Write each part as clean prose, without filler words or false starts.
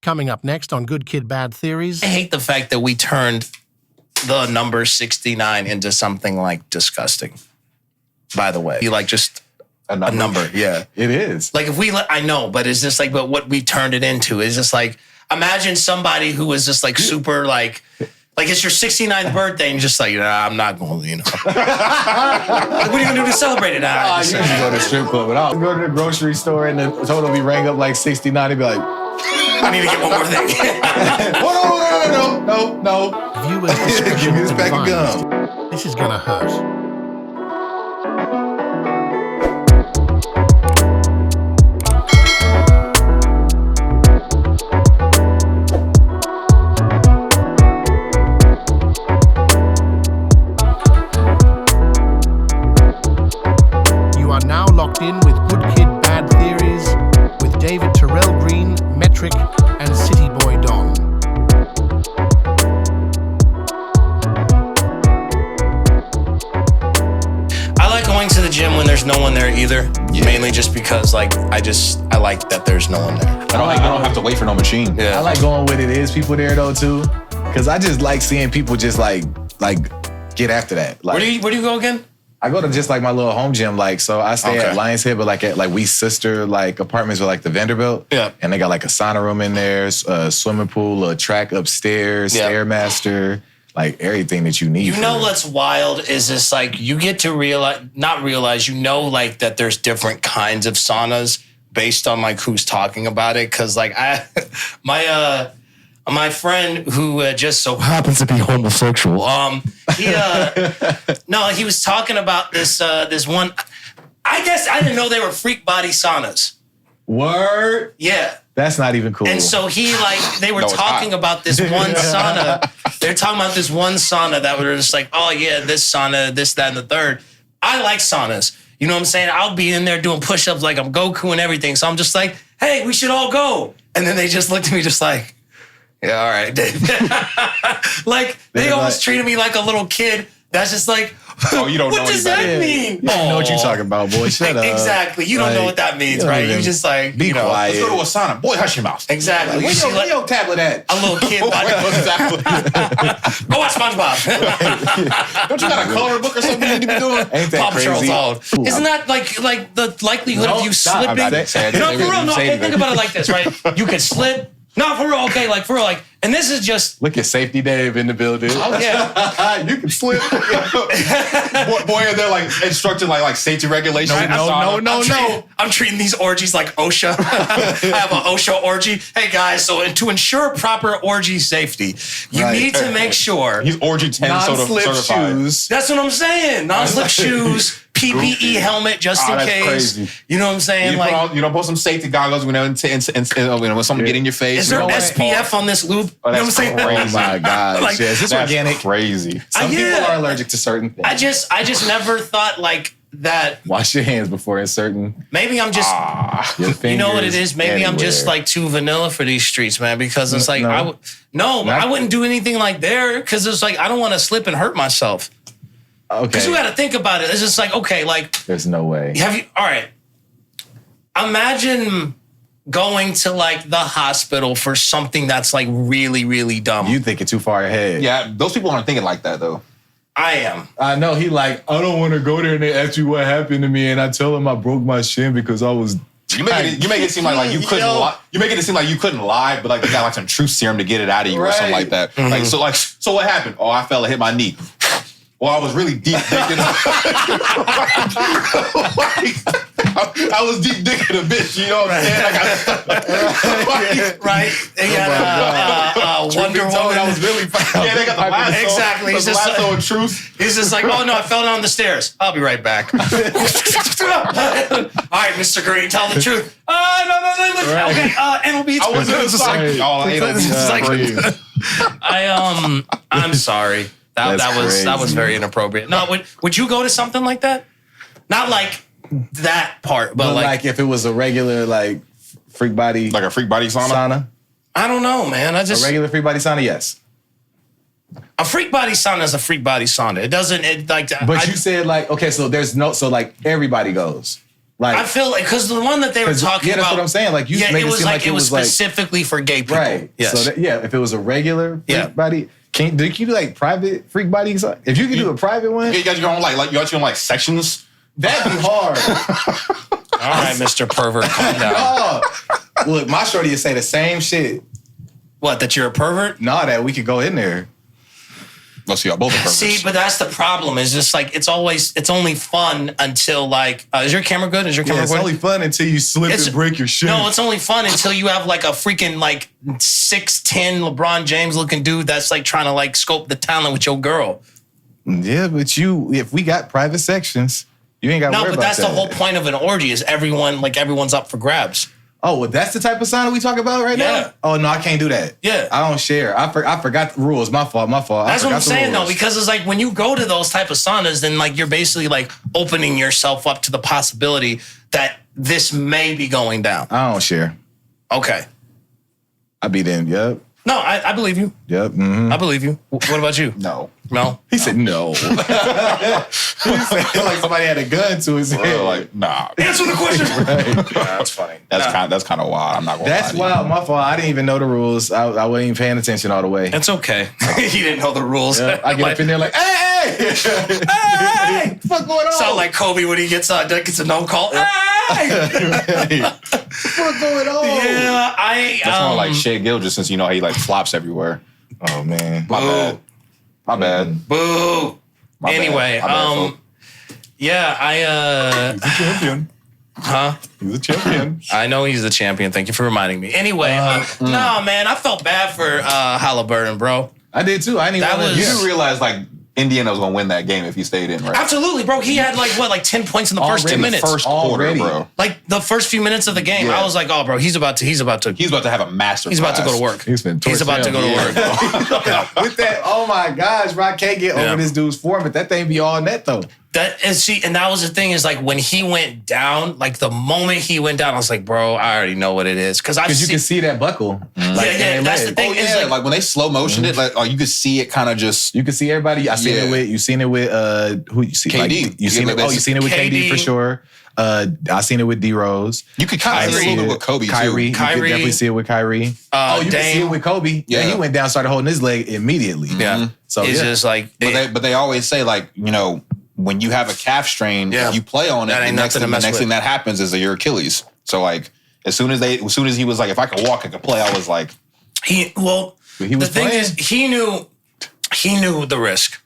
Coming up next on Good Kid, Bad Theories. I hate the fact that we turned the number 69 into something like disgusting. By the way, you like just a number. Yeah, it is. Like if I know, but it's just like, but what we turned it into is just like, imagine somebody who was just like super like it's your 69th birthday and just like, I'm not going, Like, what are you gonna do to celebrate it? I usually go to the strip club, but I'll go to the grocery store and the total be rang up like 69. They'd be like, I need to get one more thing. No. Viewers' discretion Give me this pack of advised. gum. This is gonna hurt. Now locked in with Good Kid, Bad Theories with David Terrell Green, Metrick, and Cityy'Boi Don. I like going to the gym when there's no one there either. Yeah. Mainly just because I like that there's no one there. I don't have to wait for no machine. Yeah. I like going with it is people there though too. Cause I just like seeing people just like get after that. Like, where do you go again? I go to just like my little home gym, so I stay at Lions Head, but at we sister apartments with the Vanderbilt. Yeah. And they got a sauna room in there, a swimming pool, a track upstairs, Stairmaster, everything that you need. You know what's wild is this you get to not realize, that there's different kinds of saunas based on who's talking about it. Cause my friend who just so happens to be homosexual, he was talking about this one. I guess I didn't know they were freak body saunas. Word? Yeah. That's not even cool. And so they were talking about this one sauna. They're talking about this one sauna that were just oh yeah, this sauna, this, that, and the third. I like saunas. You know what I'm saying? I'll be in there doing push-ups like I'm Goku and everything. So I'm just hey, we should all go. And then they just looked at me just yeah, all right, Dave. They almost treated me like a little kid. That's just oh, you don't know what does that mean? You don't know what you're talking about, boy. Shut up. Exactly. You don't know what that means, right? You just be quiet. Let's go to a sauna. Boy, hush your mouth. Exactly. Where your tablet at? A little kid. Exactly. Go watch SpongeBob. Don't you got a coloring book or something you need to be doing? Ain't that Paw crazy? Isn't that the likelihood of you slipping? No, for real. No, okay, think about it like this, right? You could slip. No, for real. Okay, for real. And this is just... Look at Safety Dave in the building. Oh, yeah. You can slip. boy, are they instructing safety regulations? Right? No. I'm treating these orgies like OSHA. I have an OSHA orgy. Hey, guys, so to ensure proper orgy safety, you need to make sure... He's orgy 10 non-slip certified. shoes. That's what I'm saying. Non-slip shoes. PPE helmet just in case. Crazy. You know what I'm saying? Put some safety goggles when something get in your face. Is there SPF on this lube? Oh, you know what I'm saying? Oh my God. Is this organic? Crazy. Some people are allergic to certain things. I just never thought that. Wash your hands before inserting. Maybe I'm just. You know what it is? Maybe I'm just too vanilla for these streets, man. Because it's I wouldn't do anything there because it's I don't want to slip and hurt myself. Okay. Because you got to think about it. It's just there's no way. All right. Imagine going to the hospital for something that's really, really dumb. You thinking too far ahead. Yeah, those people aren't thinking like that though. I am. I know. He I don't want to go there and they ask you what happened to me and I tell them I broke my shin because I was... You make it seem like you couldn't lie. You make it seem like you couldn't lie, but they got some truth serum to get it out of you or something like that. Mm-hmm. So what happened? Oh, I fell and hit my knee. Well, I was really deep dicking. I was deep dicking a bitch, you know what I'm saying? Right. They got Wonder Woman. I was really fine. Yeah, they got the lasso. Exactly. The lasso and truth. He's just oh no, I fell down the stairs. I'll be right back. All right, Mr. Green, tell the truth. No. Okay, NLB. I was I'm sorry. That was very inappropriate. No, would you go to something like that? Not that part, but if it was a regular freak body, a freak body sauna. I don't know, man. A regular freak body sauna, yes. A freak body sauna is a freak body sauna. It doesn't. But you said okay, so there's no, so everybody goes. Like I feel like because the one that they were talking about, that's what I'm saying. Like you make it seem like it was specifically for gay people. Right. Yes. So if it was a regular freak body, do you do like private freak bodies? If you could do a private one, you got your own you got your own sections. That'd be hard. All right, Mr. Pervert, calm down. No. Look, my shorty would say the same shit. What? That you're a pervert? Nah, that we could go in there. Let's see, y'all both are perverts. See, but that's the problem. Is just like it's only fun until like is your camera good? Is your camera It's good? only fun until you slip and break your shit. No, it's only fun until you have like a freaking like 6'10" LeBron James looking dude that's like trying to like scope the talent with your girl. Yeah, but if we got private sections, you ain't got to worry about that. No, but that's the whole point of an orgy is everyone's up for grabs. Oh, well, that's the type of sauna we talk about right now? Oh, no, I can't do that. Yeah. I don't share. I forgot the rules. My fault. That's what I'm saying, though, because it's like when you go to those type of saunas, then like you're basically like opening yourself up to the possibility that this may be going down. I don't share. Okay. I be them, yep. No, I believe you. Yep. Mm-hmm. I believe you. What about you? No. No? He said no. He said like somebody had a gun to his head. Like, nah. Answer the question. Right. That's funny. That's kind of wild. I'm not going to lie. That's wild. My fault. I didn't even know the rules. I wasn't even paying attention all the way. It's okay. You didn't know the rules. Yeah, I get up in there like, hey! Hey! What the fuck going on? Sound like Kobe when he gets a no call. Hey! What's going on? Yeah, That's more like Shea Gilgeous since you know he like flops everywhere. Oh, man. My bad. Boo. My anyway, bad, I He's a champion. huh? He's a champion. I know he's the champion. Thank you for reminding me. Anyway, no, man, I felt bad for Halliburton, bro. I did too. I didn't even That know was- You didn't realize like Indiana was gonna win that game if he stayed in, right? Absolutely, bro. He had like 10 points in the first 2 minutes. First quarter, Already. bro. Like the first few minutes of the game, Yeah. I was like, oh, bro, he's about to He's about to have a master. He's about to go to work. He's been He's about to go to work. With that, oh my gosh, bro, I can't get over this dude's form, but that thing be all net though. And that was the thing is like when he went down, like the moment he went down, I was like, bro, I already know what it is. Because you can see that buckle. That's the thing. Oh, yeah, like when they slow motion it, like you could see it kind of just. You can see everybody. I seen it with you who you see KD. Like, you seen it. Oh, you seen it with KD for sure. I seen it with D Rose. You could kind of see it a little bit with Kobe Kyrie. too. You could definitely see it with Kyrie. You can see it with Kobe. Yeah, he went down, started holding his leg immediately. Yeah. So it's just like But they always say like when you have a calf strain, you play on it. That ain't nothing to mess the next with. thing that happens is your Achilles. So like as soon as he was like, if I could walk, I could play. I was like, he was the thing playing. is he knew the risk.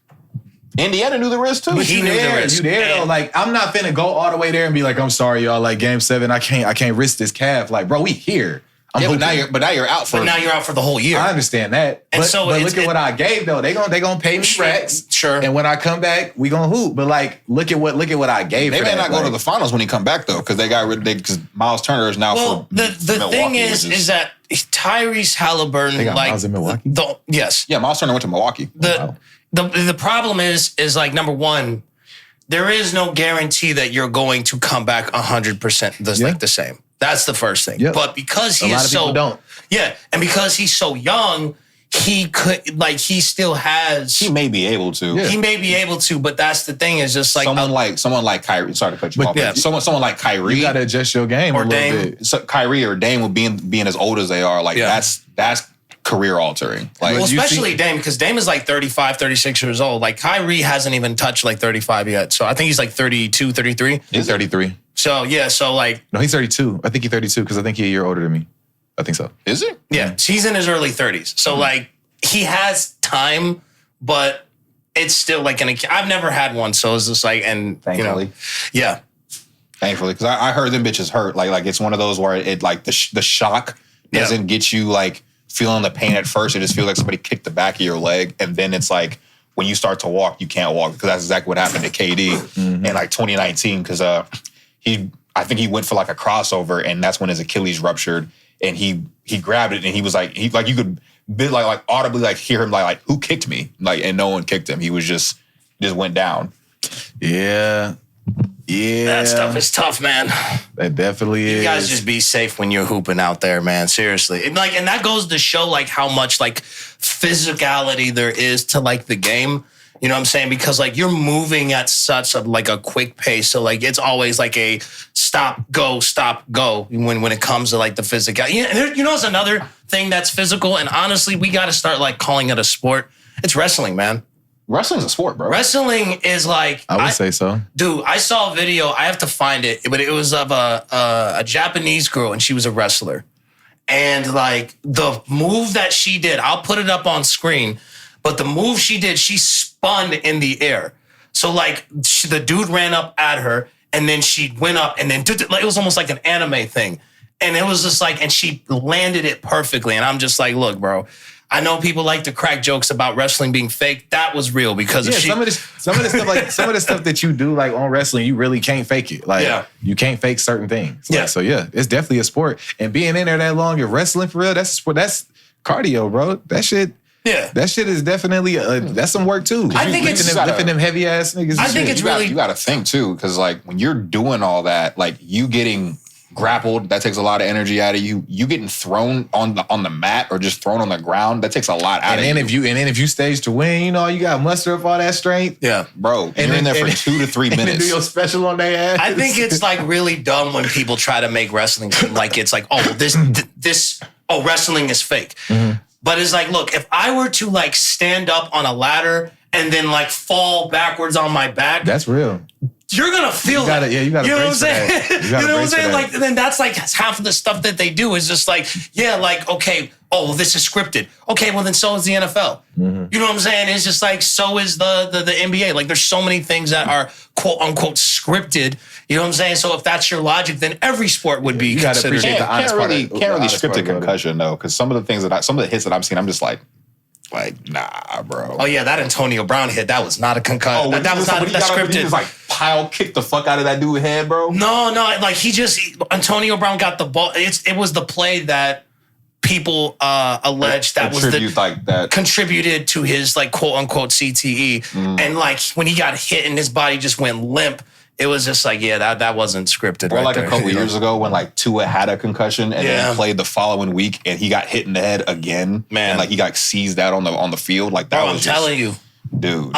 Indiana knew the risk too. But he knew the risk. You there though? Like I'm not finna go all the way there and be like, I'm sorry, y'all. Like Game 7, I can't risk this calf. Like, bro, we here. But now you're out for. But now you're out for the whole year. I understand that. And but look at what I gave though. They gonna pay me racks. Sure. And when I come back, we gonna hoop. But like, look at what I gave. They for may that. not go to the finals when he come back though, because they got rid of because Miles Turner is now Well, for the Milwaukee, thing is that Tyrese Halliburton, They got like Miles in Milwaukee? Yes. yeah, Miles Turner went to Milwaukee. The problem is like number one, there is no guarantee that you're going to come back 100% like the same. That's the first thing. Yep. But because he A lot is of so people don't. Yeah, and because he's so young, he still has. He may be able to. He may be able to, but that's the thing is just like someone like Kyrie. Sorry to cut you off. yeah. Someone like Kyrie. You gotta adjust your game Or a little Dame. bit. So Kyrie or Dame will being as old as they are. Like that's career altering. Like well, especially Dame, because Dame is like 35, 36 years old. Like Kyrie hasn't even touched like 35 yet. So I think he's like 32, 33. He's 33. So yeah, so like No, he's 32. I think he's 32 because I think he's a year older than me. I think so. is he? yeah, he's in his early 30s. So like he has time, but it's still like I've never had one, so it's just like Thankfully. Yeah. Thankfully, because I heard them bitches hurt. Like it's one of those where it like the shock doesn't get you like feeling the pain at first. It just feels like somebody kicked the back of your leg, and then it's like when you start to walk, you can't walk because that's exactly what happened to KD in like 2019. Because I think he went for like a crossover, and that's when his Achilles ruptured, and he grabbed it, and he was like you could like audibly like hear him like who kicked me, like, and no one kicked him. He was just went down. Yeah. That stuff is tough, man. That definitely is. You guys just be safe when you're hooping out there, man. Seriously. And that goes to show like how much like physicality there is to like the game. You know what I'm saying? Because like you're moving at such a quick pace. So like it's always like a stop, go when it comes to like the physical. You know, it's another thing that's physical. And honestly, we got to start like calling it a sport. It's wrestling, man. Wrestling's a sport, bro. Wrestling is like... I would say so. Dude, I saw a video. I have to find it. But it was of a Japanese girl, and she was a wrestler. And like the move that she did, I'll put it up on screen. But the move she did, she spun in the air. So like the dude ran up at her, and then she went up, and then it was almost like an anime thing. And it was just like, and she landed it perfectly. And I'm just like, look, bro, I know people like to crack jokes about wrestling being fake. That was real because if some of the stuff that you do like on wrestling, you really can't fake it. Like you can't fake certain things. Like, so it's definitely a sport. And being in there that long, you're wrestling for real. That's a sport. That's cardio, bro. That shit. Yeah, that shit is definitely that's some work too. I think it's lifting them heavy ass niggas. I think it's really you got to think too, because like when you're doing all that, like you getting grappled, that takes a lot of energy out of you. You getting thrown on the mat or just thrown on the ground, that takes a lot out of you. And then if you stage to win, you know, you got to muster up all that strength. Yeah, bro. And you're in there for 2 to 3 minutes. And do your special on their ass. I think it's like really dumb when people try to make wrestling seem like it's like, oh, wrestling is fake. Mm-hmm. But it's like, look, if I were to like stand up on a ladder and then like fall backwards on my back, that's real. You're gonna feel that. Yeah, you gotta. You know what I'm saying? You know what I'm saying? Like, then that's like half of the stuff that they do is just like, yeah, like, okay, oh, well, this is scripted. Okay, well then so is the NFL. Mm-hmm. You know what I'm saying? It's just like so is the NBA. Like, there's so many things that are quote unquote scripted. You know what I'm saying? So if that's your logic, then every sport would be considered. Can't really script a concussion though, because some of the hits that I've seen, I'm just like, nah, bro. Oh yeah, that Antonio Brown hit, that was not a concussion. That was not scripted. He just like pile kicked the fuck out of that dude's head, bro. No, like Antonio Brown got the ball. It was the play that people alleged that was contributed to his like quote unquote CTE. And like when he got hit and his body just went limp, it was just like, yeah, that wasn't scripted. Or like a couple years ago when like Tua had a concussion and then played the following week and he got hit in the head again. Man. And like he got seized out on the field. Like that was telling you. Dude.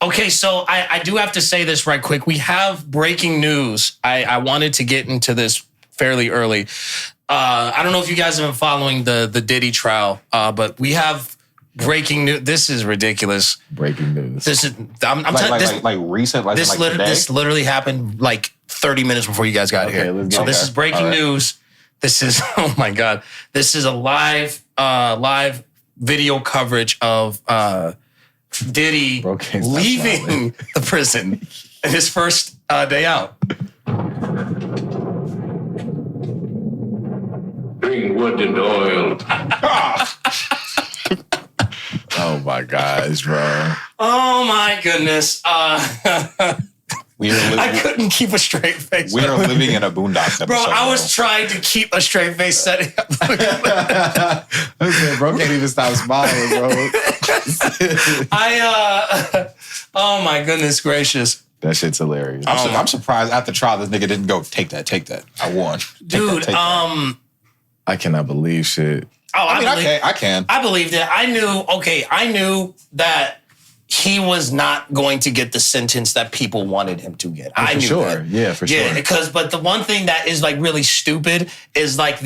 Okay, so I do have to say this right quick. We have breaking news. I wanted to get into this fairly early. I don't know if you guys have been following the Diddy trial, but we have breaking news. This is ridiculous. Breaking news. This is recent. This literally happened like 30 minutes before you guys got here. So this is breaking news. This is oh my god. This is a live video coverage of Diddy leaving the prison in his first day out. Bring wood and oil. Oh my gosh, bro. Oh my goodness. I couldn't keep a straight face. We are living in a Boondocks episode. Bro, I was trying to keep a straight face setting up. Bro can't even stop smiling, bro. Oh my goodness gracious. That shit's hilarious. I'm surprised at the trial this nigga didn't go, take that. I won. Dude, I cannot believe shit. Oh, I can. I believed it. I knew that he was not going to get the sentence that people wanted him to get. I knew that. Yeah, for sure. But the one thing that is like really stupid is like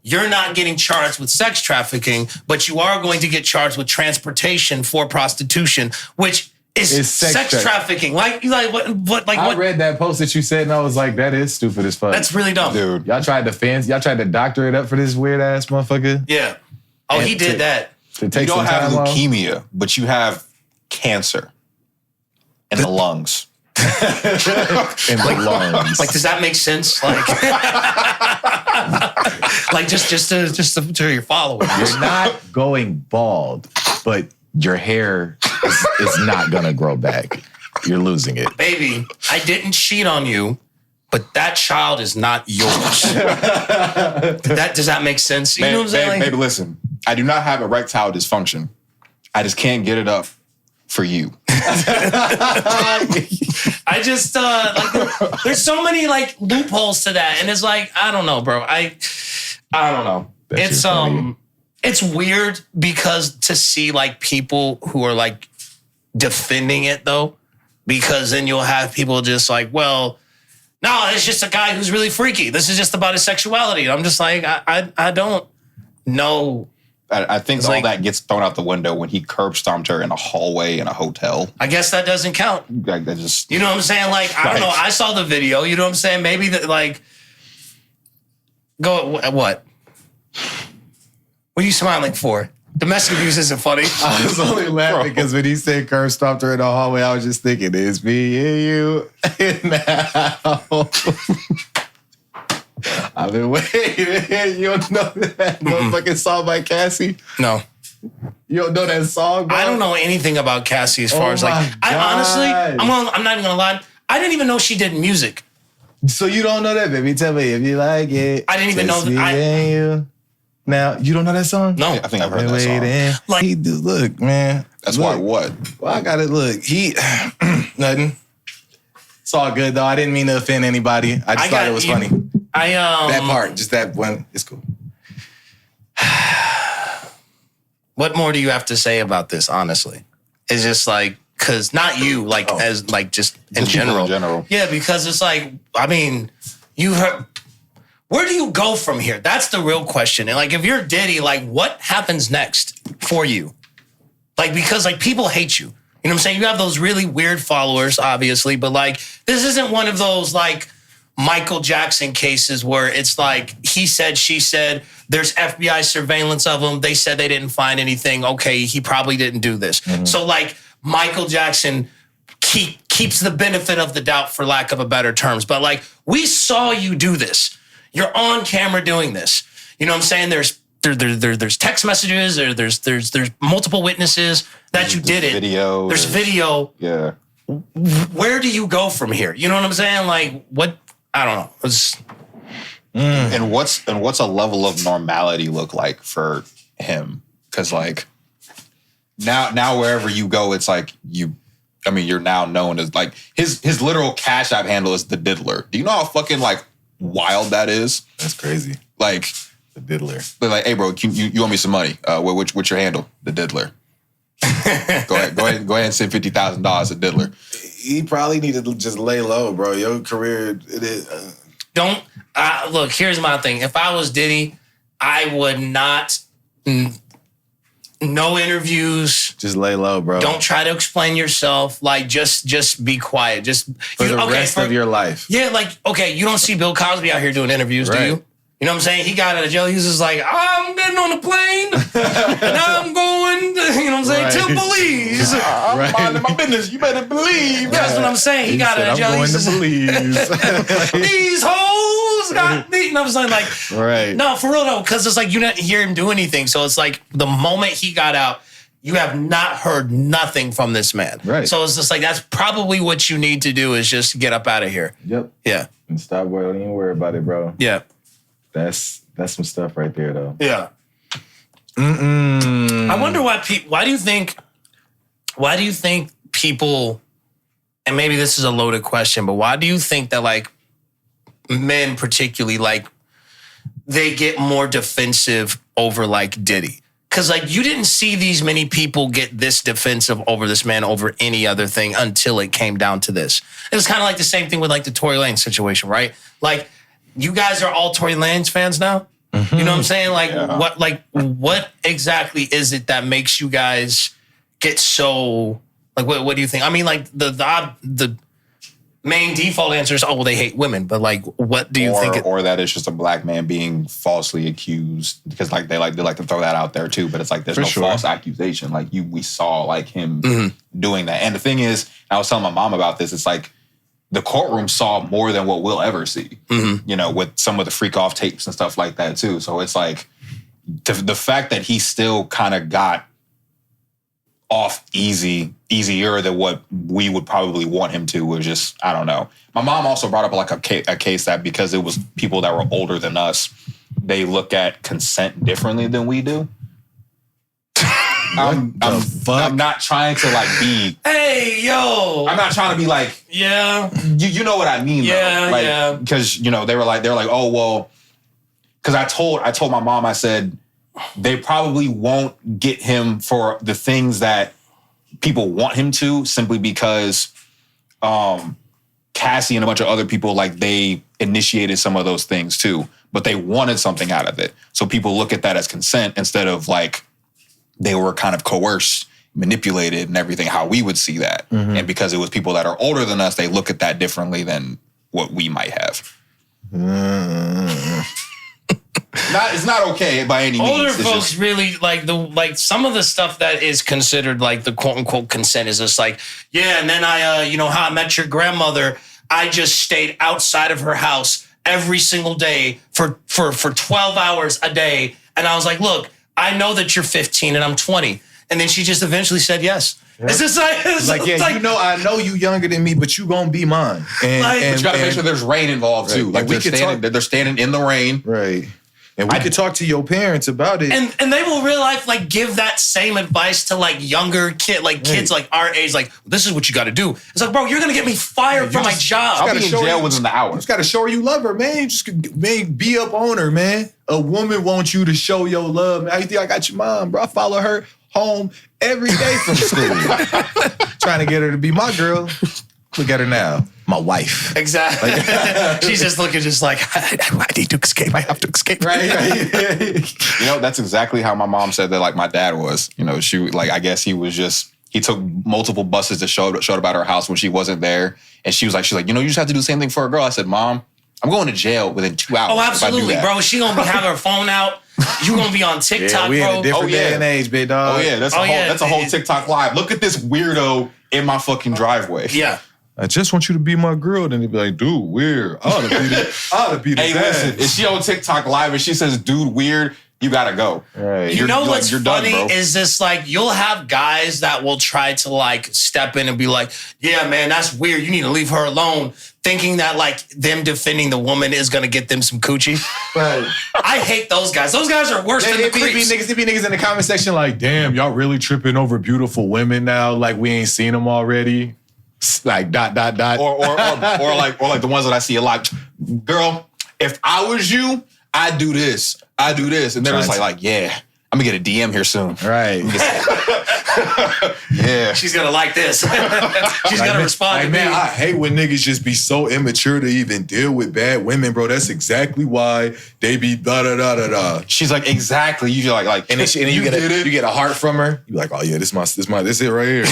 you're not getting charged with sex trafficking, but you are going to get charged with transportation for prostitution, which is sex trafficking. What? I read that post that you said, and I was like, that is stupid as fuck. That's really dumb, dude. Y'all tried to doctor it up for this weird ass motherfucker. Yeah. Oh, he did that. To take you don't have leukemia, off. But you have cancer in the lungs. In the lungs. Like, does that make sense? Like, like just to your followers. You're not going bald, but your hair is not gonna grow back. You're losing it. Baby, I didn't cheat on you, but that child is not yours. Does that make sense? You know what I'm saying? Baby, listen. I do not have erectile dysfunction. I just can't get it up for you. I just there's so many like loopholes to that, and it's like I don't know, bro. I don't know. It's weird because to see like people who are like defending it though, because then you'll have people just like, well, no, it's just a guy who's really freaky. This is just about his sexuality. I'm just like, I don't know. I think all that gets thrown out the window when he curb stomped her in a hallway in a hotel. I guess that doesn't count. Like that just, you know what I'm saying? Like, I don't know. I saw the video. You know what I'm saying? Maybe that, like, go, what? What are you smiling for? Domestic abuse isn't funny. I was only laughing because when he said curb stomped her in the hallway, I was just thinking, it's me and you now. I've been waiting. You don't know that motherfucking song by Cassie? No. You don't know that song, bro? I don't know anything about Cassie as far as like, I honestly, I'm not even gonna lie. I didn't even know she did music. So you don't know that, baby? Tell me if you like it. I didn't even know that. And you. Now, you don't know that song? No. I think I've heard that song. Like, look, man. That's why what? Well, I got it. Look, nothing. It's all good, though. I didn't mean to offend anybody. I just thought it was funny. That part, just that one, it's cool. What more do you have to say about this, honestly? It's just like, because not you, like, as, like, just in general. Yeah, because it's like, I mean, you heard, where do you go from here? That's the real question. And, like, if you're Diddy, like, what happens next for you? Like, because, like, people hate you. You know what I'm saying? You have those really weird followers, obviously, but, like, this isn't one of those, like, Michael Jackson cases where it's like, he said, she said, there's FBI surveillance of him. They said they didn't find anything. Okay, he probably didn't do this. Mm-hmm. So like Michael Jackson keeps the benefit of the doubt, for lack of a better terms. But like, we saw you do this. You're on camera doing this. You know what I'm saying? There's text messages, or there's multiple witnesses that you did it. Video. There's video. Yeah. Where do you go from here? You know what I'm saying? Like, what? I don't know. And what's a level of normality look like for him? Because like now wherever you go, it's like you're now known as like his literal Cash App handle is the Diddler. Do you know how fucking like wild that is? That's crazy. Like the Diddler. They're like, hey bro, you owe me some money. What's your handle? The Diddler. Go ahead and send $50,000 to Diddler. He probably needed to just lay low, bro. Your career, it is. Don't look. Here's my thing. If I was Diddy, I would not. No interviews. Just lay low, bro. Don't try to explain yourself. Like, just be quiet. Just for the rest of your life. Yeah, like, okay, you don't see Bill Cosby out here doing interviews, right? Do you? You know what I'm saying? He got out of jail. He was just like, I'm getting on a plane and I'm going, you know what I'm saying, to Belize. I'm minding my business. You better believe. That's what I'm saying. He got out of jail. I'm going to Belize. These hoes got me. And I was like, right. No, for real though, because it's like you didn't hear him do anything. So it's like the moment he got out, you have not heard nothing from this man. Right. So it's just like, that's probably what you need to do, is just get up out of here. Yep. Yeah. And stop worrying. Don't even worry about it, bro. Yeah. That's some stuff right there, though. Yeah. I wonder why do you think people, and maybe this is a loaded question, but why do you think that like men particularly, like they get more defensive over like Diddy? Because like you didn't see these many people get this defensive over this man over any other thing until it came down to this. It was kind of like the same thing with like the Tory Lanez situation, right? Like, you guys are all Tory Lanez fans now? Mm-hmm. You know what I'm saying? Like, what exactly is it that makes you guys get so, like, what do you think? I mean, like, the main default answer is, oh, well, they hate women. But, like, what do you think? Or that it's just a black man being falsely accused, because, like, they like to throw that out there, too. But it's like, there's no false accusation. Like, we saw, like, him doing that. And the thing is, I was telling my mom about this, it's like, the courtroom saw more than what we'll ever see, you know, with some of the freak off tapes and stuff like that too. So it's like the fact that he still kind of got off easier than what we would probably want him to was just, I don't know. My mom also brought up like a case that because it was people that were older than us, they look at consent differently than we do. I'm not trying to like be. Hey, yo. I'm not trying to be like. Yeah. You know what I mean? Yeah, though. Like, yeah. Because you know they were like oh well. Because I told my mom, I said they probably won't get him for the things that people want him to simply because Cassie and a bunch of other people, like, they initiated some of those things too, but they wanted something out of it. So people look at that as consent instead of like they were kind of coerced, manipulated and everything, how we would see that. And because it was people that are older than us, they look at that differently than what we might have. It's not okay by any means. Older folks really like some of the stuff that is considered like the quote unquote consent is just like, yeah, and then I how I met your grandmother, I just stayed outside of her house every single day for 12 hours a day. And I was like, look, I know that you're 15 and I'm 20. And then she just eventually said yes. Yep. It's just like, yeah, like, I know you younger than me, but you gonna be mine. But you gotta make sure there's rain involved too. Like they're standing in the rain. Right. And we could talk to your parents about it. And they will real life like give that same advice to like younger kids like our age, like, this is what you gotta do. It's like, bro, you're gonna get me fired from my job. I'll be in jail within the hour. You just gotta show her you love her, man. Be up on her, man. A woman wants you to show your love, man. How you think I got your mom, bro? I follow her home every day from school. Trying to get her to be my girl. Look at her now. My wife. Exactly. She's just looking just like, I need to escape. I have to escape. Right. That's exactly how my mom said that like my dad was. She like, I guess he took multiple buses to show about her house when she wasn't there. And she's like, you just have to do the same thing for a girl. I said, Mom, I'm going to jail within 2 hours. Oh, absolutely, bro. She gonna be having her phone out. You gonna be on TikTok, we bro. in a different day and age, big dog. Oh yeah, that's a whole TikTok live. Look at this weirdo in my fucking driveway. Yeah. I just want you to be my girl. Then he'd be like, dude, weird. I ought to be this Hey, listen, if she on TikTok live and she says, dude, weird, you gotta go. Right. You know what's funny done, is this, like, you'll have guys that will try to like step in and be like, yeah, man, that's weird. You need to leave her alone. Thinking that like them defending the woman is gonna get them some coochie. Right. I hate those guys. Those guys are worse than the creeps. It be niggas in the comment section like, damn, y'all really tripping over beautiful women now? Like we ain't seen them already? Like ... Or like the ones that I see a lot. Girl, if I was you, I'd do this. And they're just like, yeah, I'm gonna get a DM here soon. Right. Yeah. She's gonna like this. She's gonna respond to me. Man, I hate when niggas just be so immature to even deal with bad women, bro. That's exactly why they be da-da-da-da-da. She's like, exactly. You like, and then you get a heart from her. You be like, oh yeah, this it right here.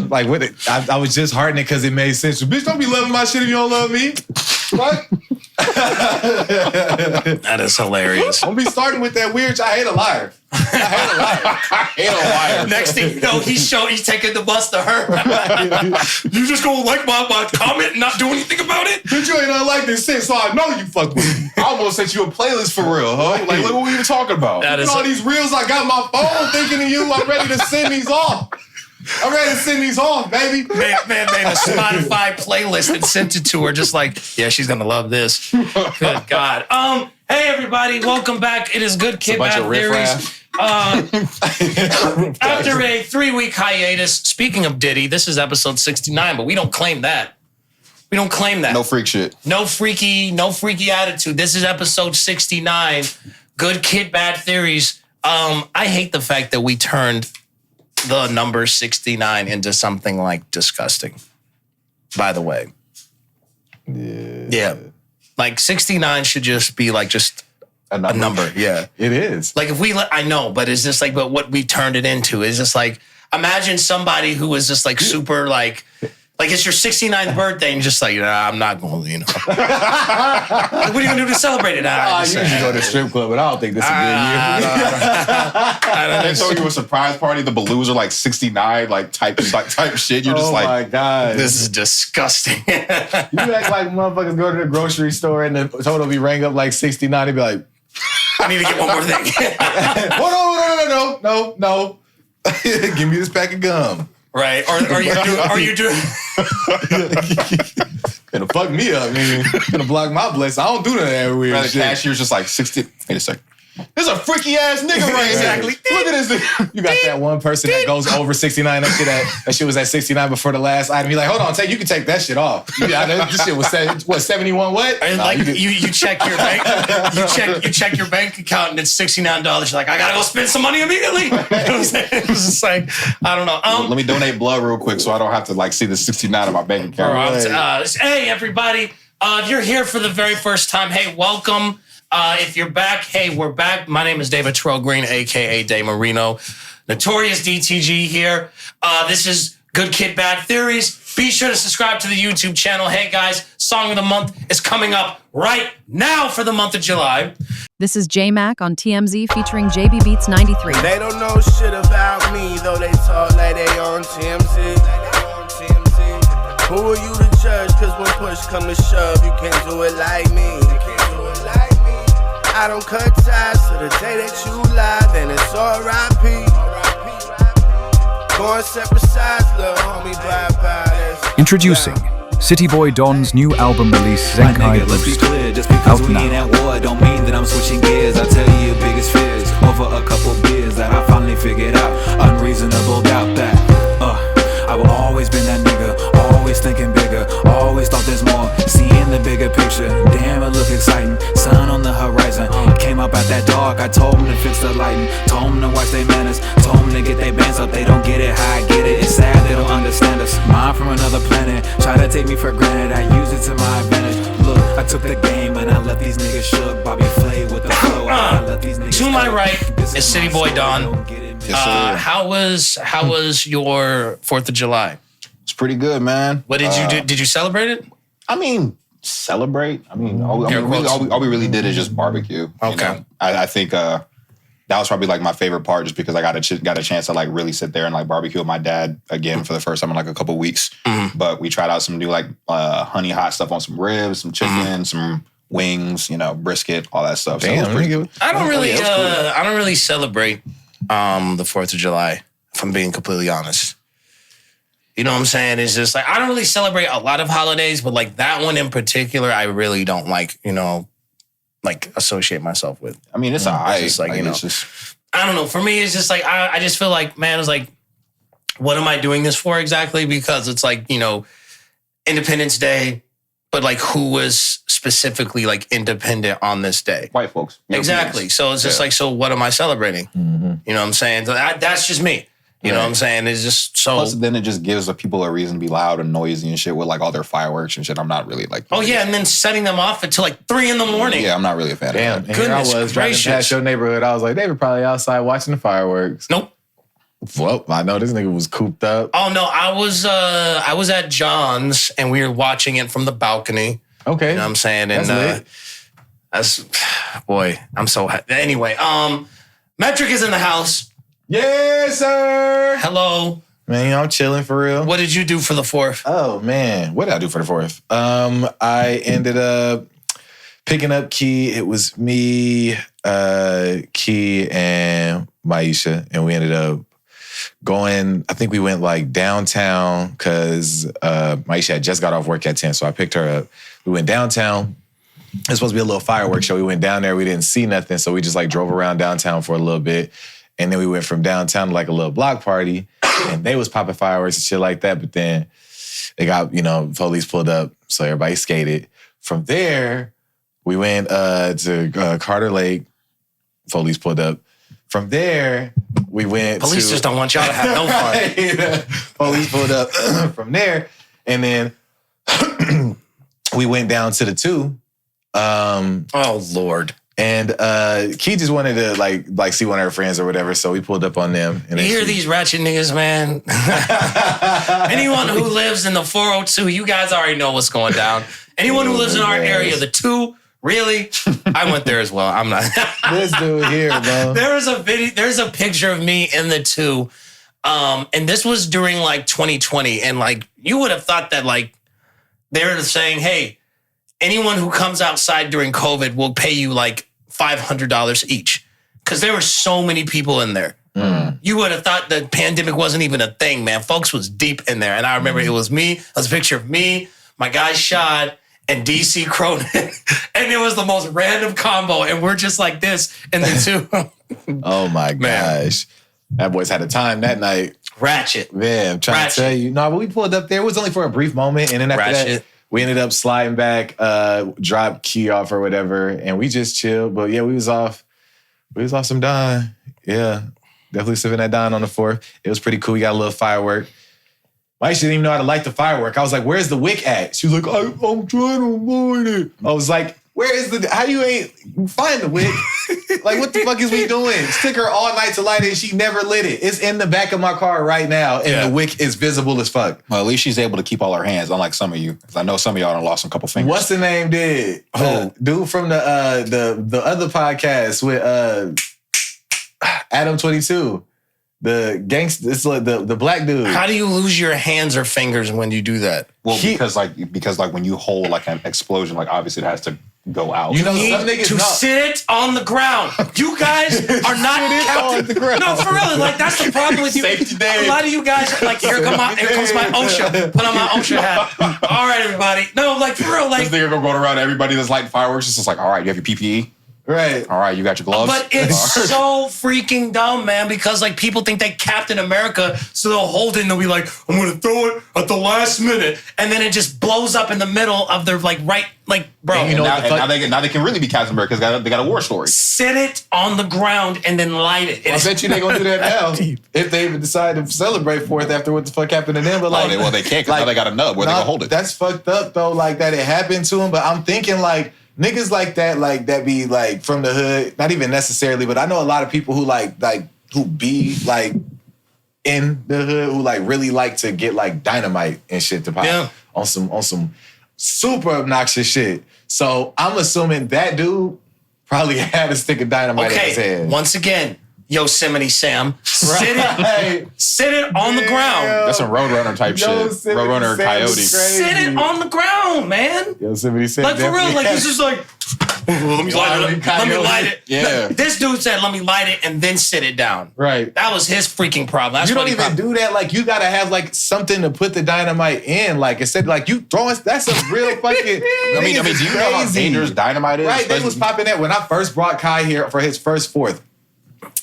Like with it, I was just heartening because it made sense. Bitch, don't be loving my shit if you don't love me. What? That is hilarious. Don't be starting with that weird. I hate a liar. I hate a liar. Next thing you know, he's taking the bus to her. You just gonna like my comment and not do anything about it? Bitch, you ain't not like this shit, so I know you fuck with me. I almost sent you a playlist for real, huh? Like, look what we were talking about. That is all these reels I got my phone thinking of you. I'm ready to send these off. Baby. Man, a Spotify playlist and sent it to her, just like, yeah, she's gonna love this. Good God. Hey everybody, welcome back. It is Good Kid Bad Theories. After a 3-week hiatus, speaking of Diddy, this is episode 69, but we don't claim that. No freak shit. No freaky attitude. This is episode 69. Good Kid Bad Theories. I hate the fact that we turned the number 69 into something like disgusting, by the way. Yeah. Like 69 should just be like just a number. Yeah. It is. Like if I know, but it's just like, but what we turned it into is just like, imagine somebody who was just like super like it's your 69th birthday and you're just like, I'm not going, Like, what are you going to do to celebrate it? I usually go to the strip club, but I don't think this is a good year. They told you a surprise party, the balloons are like 69, like type shit. You're just like, oh my God. This is disgusting. You act like motherfuckers go to the grocery store and the total be rang up like 69. They be like, I need to get one more thing. No. Give me this pack of gum. Right. Are you doing Gonna fuck me up, nigga. Gonna block my blessing. I don't do that every weird the shit. cashier's just like 60. Wait a second. This is a freaky ass nigga right Exactly. here. Look at this nigga. You got that one person that goes over 69. That shit was at 69 before the last item. You're like, hold on, you can take that shit off. This shit was 71 what? And like you check your bank, you check your bank account and it's $69. You're like, I gotta go spend some money immediately. You know what I'm saying? It's just like, I don't know. Let me donate blood real quick so I don't have to like see the 69 on my bank account. Hey everybody, if you're here for the very first time, hey, welcome. If you're back, hey, we're back. My name is David Terrell Green, aka Day Marino. Notorious DTG here. This is Good Kid, Bad Theories. Be sure to subscribe to the YouTube channel. Hey guys, Song of the Month is coming up right now for the month of July. This is J-Mac on TMZ featuring JB Beats 93. They don't know shit about me, though they talk like they on TMZ. Who are you to judge? Cause when push come to shove, you can't do it like me. I don't cut ties to the day that you lie, then it's R.I.P. Going separate sides, little homie, bye-bye. Introducing Cityy'Boi Don's new album release, Zenkai Let's be Boost. clear, just because Out we now. ain't at war don't mean that I'm switching gears. I tell you your biggest fears over a couple beers that I finally figured out. Unreasonable doubt that I've always been that nigga, always thinking bigger, always thought there's more, seeing the bigger picture. Damn, it look exciting, sun on the horizon. Came up at that dark, I told them to fix the lighting, told them to watch their manners, told them to get their bands up. They don't get it how I get it, it's sad they don't understand us. Mine from another planet, try to take me for granted, I use it to my advantage. Look, I took the game and I let these niggas shook. Bobby Flay with the flow, I let these niggas To my go. right This is my Cityy'Boi story, Don. don't get it. How was your 4th of July? It's pretty good, man. What did you do? Did you celebrate it? I mean, celebrate. I mean, all we really did is just barbecue. Okay. You know? I think that was probably like my favorite part, just because I got a chance to like really sit there and like barbecue with my dad again for the first time in like a couple weeks. Mm-hmm. But we tried out some new like honey hot stuff on some ribs, some chicken, some wings, brisket, all that stuff. Damn, so it was pretty, I don't really, it was cool. I don't really celebrate the 4th of July. If I'm being completely honest, you know what I'm saying? It's just like I don't really celebrate a lot of holidays, but like that one in particular, I really don't like. Like associate myself with. I mean, it's all right. just like, it's just I don't know. For me, it's just like I just feel like, man, it's like, what am I doing this for exactly? Because it's like, Independence Day, but like who was specifically like independent on this day? white folks. Exactly. So it's just like, so what am I celebrating? Mm-hmm. You know what I'm saying? So that's just me. You know what I'm saying? It's just so. Plus, then it just gives the people a reason to be loud and noisy and shit with like all their fireworks and shit. I'm not really like. Oh yeah, and then setting them off until like 3 a.m. Yeah, I'm not really a fan Damn, of that. and here I Goodness was driving gracious. past your neighborhood. I was like, they were probably outside watching the fireworks. Nope. Well, I know this nigga was cooped up. Oh no, I was at John's and we were watching it from the balcony. Okay. You know what I'm saying? And That's lit. boy, I'm so happy. Anyway, Metrick is in the house. Yes, sir. Hello. Man, I'm chilling for real. What did you do for the 4th? Oh man, what did I do for the 4th? I ended up picking up Key. It was me, Key, and Maisha, and we ended up going. I think we went like downtown because Maisha had just got off work at 10, so I picked her up. We went downtown. It was supposed to be a little fireworks show. We went down there. We didn't see nothing, so we just like drove around downtown for a little bit. And then we went from downtown to like a little block party, and they was popping fireworks and shit like that. But then they got, police pulled up, so everybody skated. From there, we went to Carter Lake. Police pulled up. From there, we went Police just don't want y'all to have no fun. Police pulled up from there, and then we went down to the 2. Oh Lord. And Key just wanted to like see one of her friends or whatever, so we pulled up on them. And You hear these ratchet niggas, man? Anyone who lives in the 402, you guys already know what's going down. Anyone who lives in our area, the 2, really? I went there as well. I'm not. This dude here, bro. There's a picture of me in the 2. And this was during like 2020. And like, you would have thought that like, they're saying, hey, anyone who comes outside during COVID will pay you like $500 each. Because there were so many people in there. You would have thought the pandemic wasn't even a thing, man. Folks was deep in there. And I remember it was me. It was a picture of me, my guy Shad, and DC Cronin. And it was the most random combo. And we're just like this. And the two. Oh my gosh. That boys had a time that night. Ratchet. Man, I'm trying to tell you. No, but we pulled up there. It was only for a brief moment. And then after that, we ended up sliding back, dropped key off or whatever. And we just chilled. But yeah, we was off some Don. Yeah. Definitely sipping that Don on the 4th. It was pretty cool. We got a little firework. My didn't even know how to light the firework. I was like, where's the wick at? She was like, I'm trying to light it. I was like, where is how you ain't find the wick? Like, what the fuck is we doing? Stick her all night to light it and she never lit it. It's in the back of my car right now and the wick is visible as fuck. Well, at least she's able to keep all her hands, unlike some of you. Because I know some of y'all done lost a couple fingers. What's the name did? Dude from the other podcast with Adam 22. The gangster, it's like the black dude. How do you lose your hands or fingers when you do that? Well, because when you hold like an explosion, like obviously it has to go out. You know, some niggas to sit on the ground. You guys are not on the ground. No, for real. Like that's the problem with you. Safety day. A lot of you guys like here comes my OSHA. Put on my OSHA hat. All right, everybody. No, like for real. Like this nigga gonna go around everybody that's lighting fireworks. It's just like, all right, you have your PPE. Right. All right, you got your gloves. But it's so freaking dumb, man, because like people think they Captain America, so they'll hold it and they'll be like, I'm gonna throw it at the last minute. And then it just blows up in the middle of their bro. And you know now they can really be Captain America because they got a war story. Sit it on the ground and then light it. I bet you they gonna do that now. If they even decide to celebrate 4th after what the fuck happened to them. But like, they can't because now they got a nub where they gonna hold it. That's fucked up though, like that it happened to them. But I'm thinking like, niggas like that be like from the hood, not even necessarily, but I know a lot of people who who be like in the hood who like really like to get like dynamite and shit to pop on some super obnoxious shit. So I'm assuming that dude probably had a stick of dynamite in his head. Once again, Yosemite Sam, sit it on the ground. That's some Roadrunner type shit. Roadrunner Coyote. Sit it on the ground, man. Yosemite Sam. Like for real, like he's just like, let me light it. Yeah. This dude said, let me light it and then sit it down. Right. That was his freaking problem. That's you don't even do that. Like you gotta have like something to put the dynamite in. Like instead, like you throwing. That's a real fucking. I mean, do you know how dangerous dynamite is? Right. They was popping that when I first brought Kai here for his first 4th.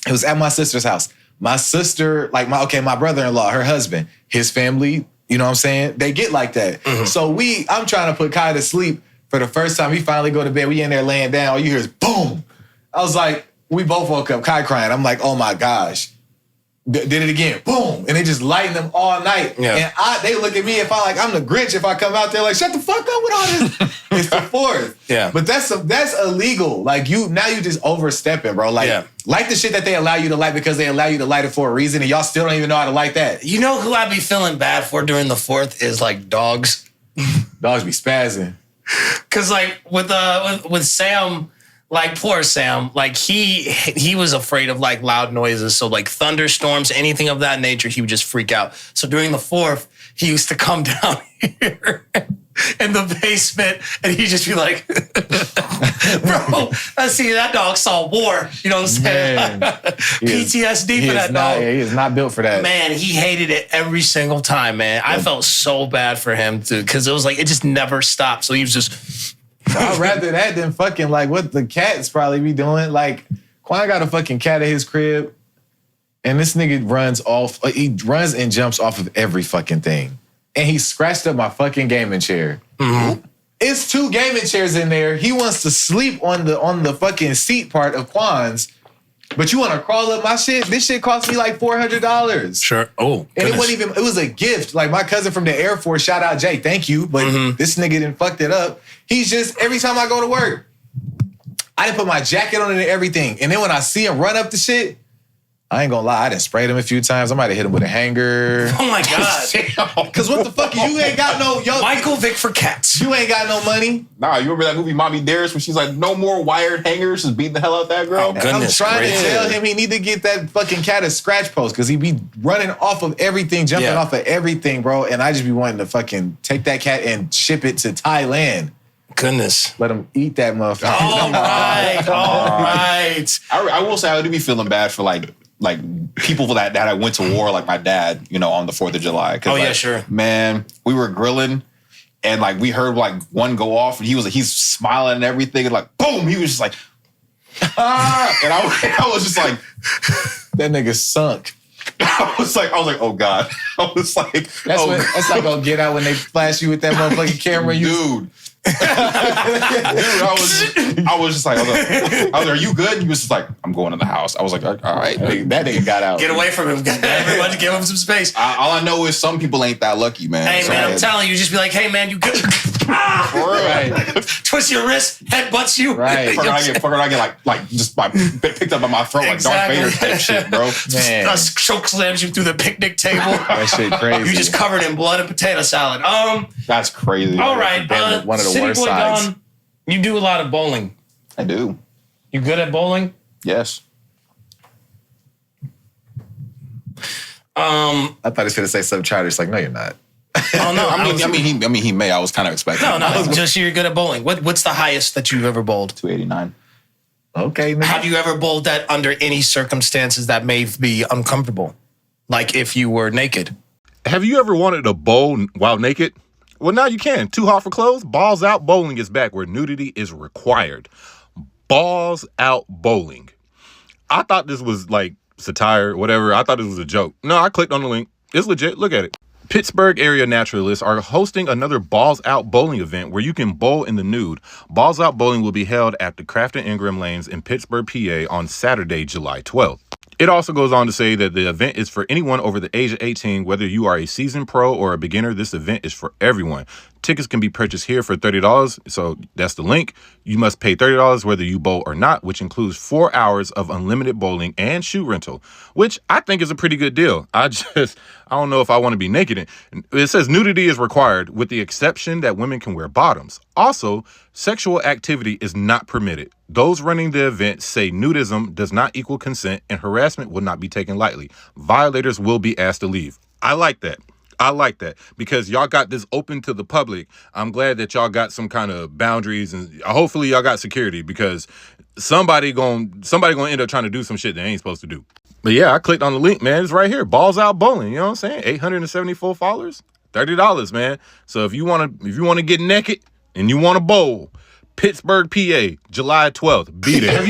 It was at my sister's house. My sister, like my brother-in-law, her husband, his family, you know what I'm saying? They get like that. Mm-hmm. So I'm trying to put Kai to sleep for the first time. He finally go to bed. We in there laying down. All you hear is boom. I was like, we both woke up, Kai crying. I'm like, oh my gosh. Did it again. Boom. And they just lighting them all night. Yeah. And they look at me if I'm the Grinch if I come out there like, shut the fuck up with all this. It's the 4th. Yeah. But that's illegal. Like you just overstepping, bro. Like light the shit that they allow you to light because they allow you to light it for a reason and y'all still don't even know how to light that. You know who I be feeling bad for during the 4th is like dogs. Dogs be spazzing. Cause like with Sam, like poor Sam, like he was afraid of like loud noises. So like thunderstorms, anything of that nature, he would just freak out. So during the 4th, he used to come down here in the basement and he'd just be like, bro, let's see, that dog saw war. You know what I'm saying? PTSD for that dog. He is not built for that. Man, he hated it every single time, man. I felt so bad for him too, because it was like, it just never stopped. So he was just... I'd rather that than fucking like what the cats probably be doing. Like, Quan got a fucking cat at his crib, and this nigga runs and jumps off of every fucking thing. And he scratched up my fucking gaming chair. Mm-hmm. It's 2 gaming chairs in there. He wants to sleep on the fucking seat part of Quan's, but you want to crawl up my shit? This shit cost me like $400. Sure. Oh, and it wasn't even. It was a gift. Like my cousin from the Air Force, shout out Jay, thank you. But this nigga done fucked it up. He's just every time I go to work, I didn't put my jacket on it and everything. And then when I see him run up the shit, I ain't gonna lie, I done sprayed him a few times. I might have hit him with a hanger. Oh my God. Cause what the fuck, you ain't got no Michael Vick for cats. You ain't got no money. Nah, you remember that movie Mommy Dearest when she's like, no more wired hangers, just beating the hell out that girl? Oh, goodness, I'm trying to tell him he need to get that fucking cat a scratch post because he be running off of everything, jumping off of everything, bro. And I just be wanting to fucking take that cat and ship it to Thailand. Goodness. Let him eat that motherfucker. All right. I will say I do be feeling bad for like people that I went to war, like my dad, you know, on the 4th of July. Oh, yeah, sure. Man, we were grilling And like we heard like one go off, and he's smiling and everything, and like boom, he was just like, and I was just like, that nigga sunk. I was like, oh God. I was like, that's like gonna get out when they flash you with that motherfucking camera. Dude. I was just like, are you good? And he was just like, I'm going to the house. I was like, all right. That nigga got out. Get away from him. Everybody give him some space. All I know is some people ain't that lucky, man. Hey, man, I'm telling you, just be like, hey, man, you good? Right. Twist your wrist, headbutts you. Right. Fucker, I get like just picked up by my throat exactly. like Darth Vader type shit, bro. Man. Choke slams you through the picnic table. That shit crazy. You just covered in blood and potato salad. That's crazy. All right. One of the worst Cityy'Boi sides. Don, you do a lot of bowling. I do. You good at bowling? Yes. I thought he was gonna say something childish. Like, no, you're not. Oh no. I mean, he may. I was kind of expecting. No. Just you're good at bowling. What's the highest that you've ever bowled? 289. Okay. Man. Have you ever bowled that under any circumstances that may be uncomfortable? Like if you were naked? Have you ever wanted to bowl while naked? Well, now you can. Too hot for clothes? Balls Out Bowling is back where nudity is required. Balls Out Bowling. I thought this was like satire, whatever. I thought this was a joke. No, I clicked on the link. It's legit. Look at it. Pittsburgh area naturalists are hosting another Balls Out Bowling event where you can bowl in the nude. Balls Out Bowling will be held at the Kraft and Ingram Lanes in Pittsburgh, PA on Saturday, July 12th. It also goes on to say that the event is for anyone over the age of 18, whether you are a seasoned pro or a beginner. This event is for everyone. Tickets can be purchased here for $30, so that's the link. You must pay $30 whether you bowl or not, which includes 4 hours of unlimited bowling and shoe rental, which I think is a pretty good deal. I don't know if I want to be naked. It says nudity is required with the exception that women can wear bottoms. Also, sexual activity is not permitted. Those running the event say nudism does not equal consent and harassment will not be taken lightly. Violators will be asked to leave. I like that. Because y'all got this open to the public. I'm glad that y'all got some kind of boundaries and hopefully y'all got security because somebody gonna end up trying to do some shit they ain't supposed to do. But yeah, I clicked on the link, man. It's right here. Balls Out Bowling. You know what I'm saying? 874 followers, $30, man. So if you wanna get naked and you wanna bowl, Pittsburgh, PA, July 12th. Be there.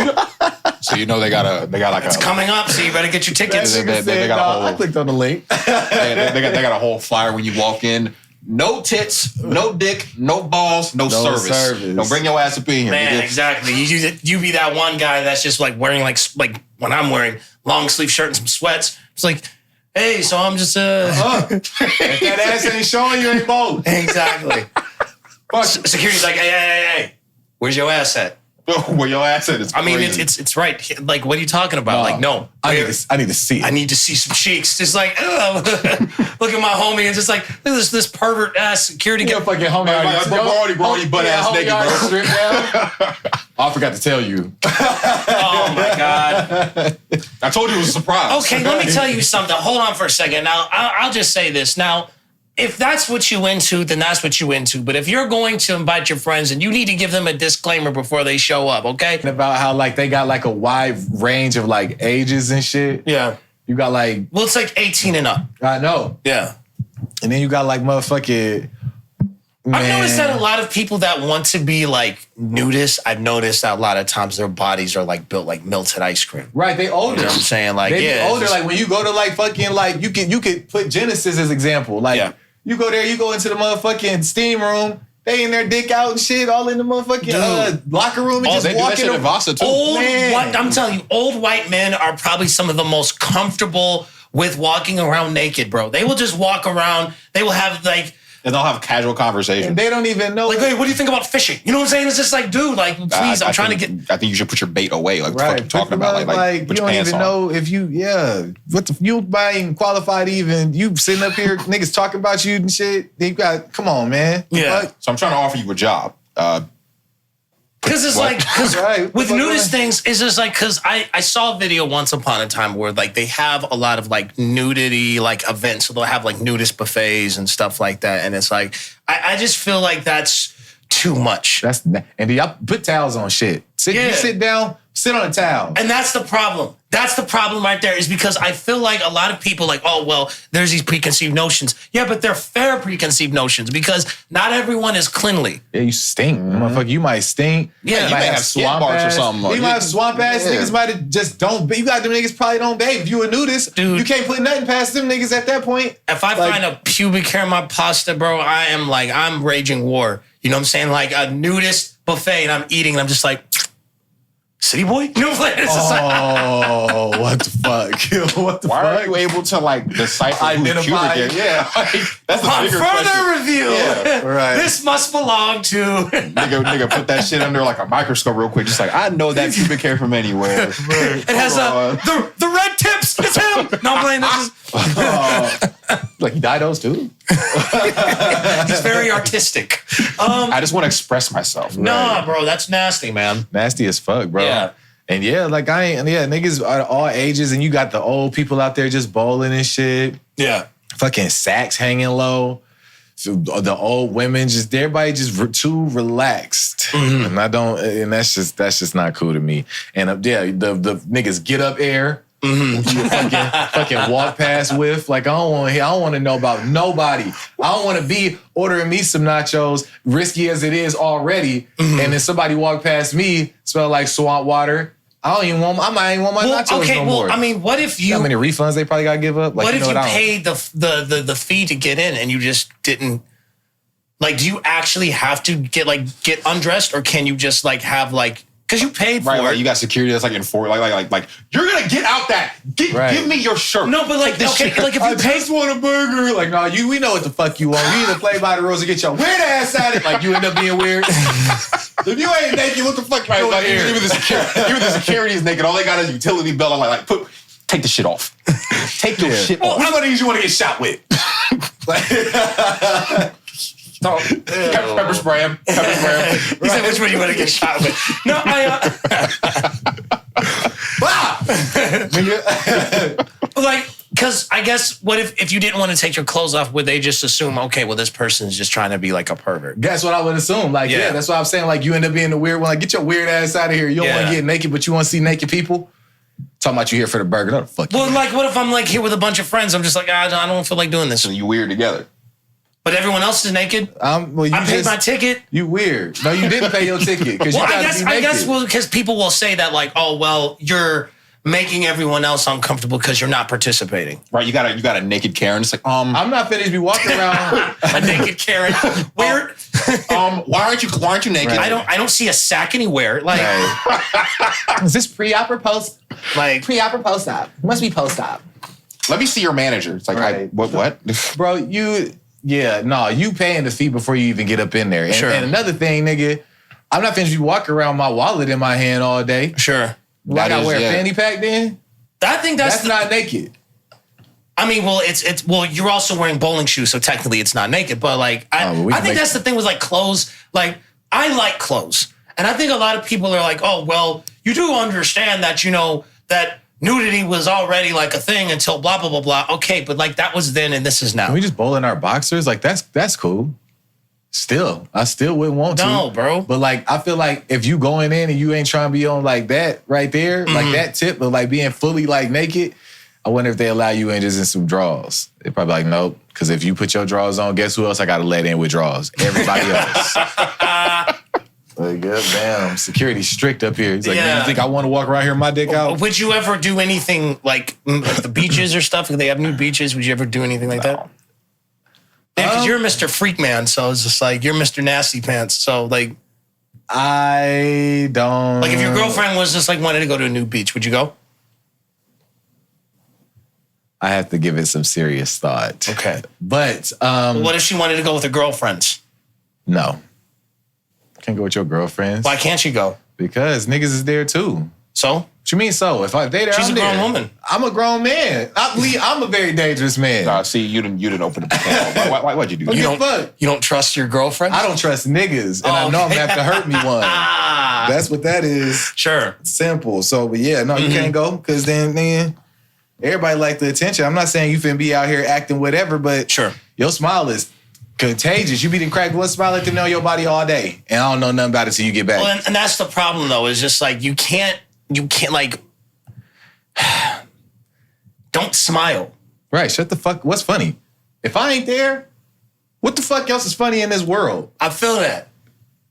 So you know they got like it's coming up, so you better get your tickets. They got a whole, I clicked on the link. they got a whole flyer when you walk in. No tits, no dick, no balls, no service. Don't bring your ass up in here. Man, exactly. You be that one guy that's just like wearing like when I'm wearing long sleeve shirt and some sweats. It's like, hey, so I'm just If that ass ain't showing, you ain't bowling. Exactly. Security's like, hey, where's your ass at? Where your ass at? I mean, it's right. Like, what are you talking about? Like, no. I need to see it. I need to see some cheeks. Just like, oh, look at my homie and just like, look at this pervert ass security guy. Fucking homie. Bro, you butt ass naked, bro. I forgot to tell you. Oh my God. I told you it was a surprise. Okay, let me tell you something. Hold on for a second. Now, I'll just say this. Now, if that's what you into, then that's what you into. But if you're going to invite your friends, and you need to give them a disclaimer before they show up, okay? About how like they got like a wide range of like ages and shit. Yeah. You got like... Well, it's like 18 and up. I know. Yeah. And then you got like motherfucking... I've noticed that a lot of people that want to be like nudists, I've noticed that a lot of times their bodies are like built like melted ice cream. Right, they older. You know what I'm saying? Like, they older. Like when you go to like fucking like you could put Genesis as example. Like you go there, you go into the motherfucking steam room. They in their dick out and shit, all in the motherfucking locker room and just they walking. Do that shit at Vasa too. I'm telling you, old white men are probably some of the most comfortable with walking around naked, bro. They will just walk around. They will have like. And they'll have casual conversation. And they don't even know. Like, hey, what do you think about fishing? You know what I'm saying? It's just like, dude, like, please, I'm trying to get. I think you should put your bait away. Like, right. what the fuck you talking about? Like you don't even know if you, you ain't qualified even. You sitting up here, niggas talking about you and shit. They got, come on, man. Yeah. Fuck. So I'm trying to offer you a job. Because it's like, with nudist things, it's just like, because I saw a video once upon a time where like they have a lot of like nudity like events. So they'll have like nudist buffets and stuff like that. And it's like, I just feel like that's too much. And y'all put towels on shit. You sit down, sit on a towel. And that's the problem. That's the problem right there, is because I feel like a lot of people like, oh, well, there's these preconceived notions. Yeah, but they're fair preconceived notions because not everyone is cleanly. Yeah, you stink. Motherfucker, you might stink. Yeah, you might have swamp marks or something. You might have swamp ass niggas might have just don't. You got them niggas probably don't bathe. If you a nudist, dude, you can't put nothing past them niggas at that point. If I find a pubic hair in my pasta, bro, I'm raging war. You know what I'm saying? Like a nudist buffet and I'm eating and I'm just like, Cityy'Boi? You know what I'm saying? What the fuck? What the fuck? Why are you able to like decipher identify? Yeah, like, that's the bigger further question. review. Yeah, right. This must belong to nigga, put that shit under like a microscope real quick. Just like I know that pubic hair from anywhere. It has the red tips. It's him. No, I'm playing this. Like he dyed those too. He's very artistic. I just want to express myself. Nah, bro, that's nasty, man. Nasty as fuck, bro. Yeah. And niggas are all ages, and you got the old people out there just bowling and shit. Yeah. Fucking sacks hanging low. So the old women, just everybody just too relaxed. Mm-hmm. And that's just not cool to me. And the niggas get up air. Mm-hmm. You fucking walk past with. Like I don't want to know about nobody. I don't want to be ordering me some nachos, risky as it is already, and then somebody walk past me, smell like swamp water. I might even want my nachos no more. I mean, what if you... How many refunds they probably got to give up? Like, what if you paid the fee to get in and you just didn't... Like, do you actually have to get undressed, or can you just like have like... Because you paid for it. Right, you got security that's like enforced. Like, you're going to get out that. Give me your shirt. No, but like, okay, like if you just want a burger. Like, no, we know what the fuck you want. You either play by the rules or get your weird ass at it. Like, you end up being weird. If you ain't naked, what the fuck you doing here? Even the security is naked. All they got is a utility belt. I'm like, take the shit off. Take your shit off. Which one of these you want to get shot with? Pepper spray him. He said, which one you want to get shot with? No, like, because I guess, what if you didn't want to take your clothes off, would they just assume, okay, well, this person's just trying to be like a pervert? That's what I would assume. Like, yeah, that's what I'm saying. Like, you end up being the weird one. Like, get your weird ass out of here. You don't want to get naked, but you want to see naked people? Talking about you here for the burger. No, the fuck you. Well, like, what if I'm like here with a bunch of friends? I'm just like, I don't feel like doing this. So you weird together. But everyone else is naked. I paid my ticket. You weird. No, you didn't pay your ticket because I guess because people will say that like, oh well, you're making everyone else uncomfortable because you're not participating. Right? You got a naked Karen. It's like, I'm not finished. Be walking around a naked Karen. Where? Why aren't you naked? Right. I don't see a sack anywhere. Like, is this pre-op or post? Like pre-op or post-op? Must be post-op. Let me see your manager. It's like, right. What? Bro, you paying the fee before you even get up in there. And, sure. And another thing, nigga, I'm not finished. You walk around my wallet in my hand all day. Sure. Why not wear a fanny pack then? I think that's not naked. I mean, well, well, you're also wearing bowling shoes, so technically it's not naked. But like, I think that's the thing with like clothes. Like, I like clothes, and I think a lot of people are like, oh, well, you do understand that, you know, that nudity was already like a thing until blah blah blah blah. Okay, but like that was then, and this is now. Can we just bowl in our boxers? Like that's cool. I still wouldn't want to. No, bro. But like, I feel like if you going in and you ain't trying to be on like that right there, like that tip of like being fully like naked, I wonder if they allow you in just in some drawers. They probably like, nope. Because if you put your drawers on, guess who else I got to let in with drawers? Everybody else. Like, good damn, security strict up here. He's like, man, you think I want to walk around here with my dick out? Would you ever do anything like the beaches or stuff? If they have new beaches, would you ever do anything like that? Yeah, because you're Mr. Freak Man, so it's just like, you're Mr. Nasty Pants. So like, I don't. Like, if your girlfriend was just like wanted to go to a new beach, would you go? I have to give it some serious thought. Okay. But what if she wanted to go with her girlfriends? No. Can't go with your girlfriends. Why can't you go? Because niggas is there too. So? What you mean so? If they there, she's I'm a grown there. woman. I'm a grown man. I'm a very dangerous man. Nah, see, you didn't open up the can. Why'd you do that? You don't trust your girlfriend? I don't trust niggas, and I know I'm gonna have to hurt me one. That's what that is. Sure. Simple. So, but yeah, no, you can't go because then everybody like the attention. I'm not saying you finna be out here acting whatever, but sure, your smile is Contagious. You be the crack blood smile, let them know your body all day. And I don't know nothing about it till you get back. Well, and that's the problem though, is just like you can't like don't smile. Right. Shut the fuck. What's funny? If I ain't there, what the fuck else is funny in this world? I feel that.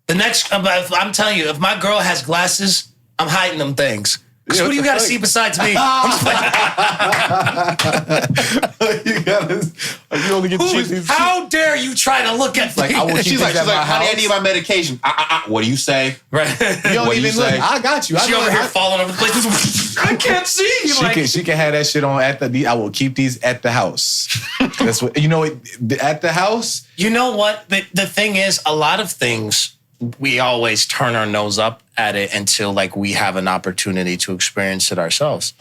I'm telling you, if my girl has glasses, I'm hiding them things. Because what do you got to see besides me? You only get to choose these. How dare you try to look at like, me? She's like, honey, I need my medication. What do you say? Right. You don't even look. I got you. She over here falling over the place. I can't see. She can have that shit on at the. I will keep these at the house. That's what you know. At the house. You know what? The thing is, a lot of things we always turn our nose up at it until like we have an opportunity to experience it ourselves.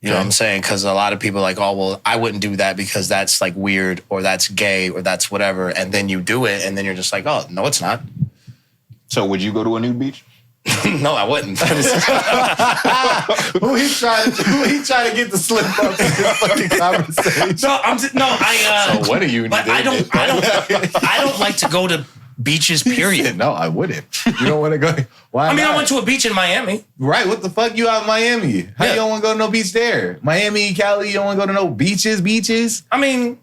You know what I'm saying? Because a lot of people are like, oh, well, I wouldn't do that because that's like weird or that's gay or that's whatever. And then you do it and then you're just like, oh, no, it's not. So would you go to a nude beach? No, I wouldn't. Who he trying to get the slip up in this fucking conversation? So what are you? But I don't like to go to beaches, period. No, I wouldn't. You don't want to go? Why? I mean, I went to a beach in Miami. Right. What the fuck? You out in Miami? How you don't want to go to no beach there? Miami, Cali, you don't want to go to no beaches? I mean,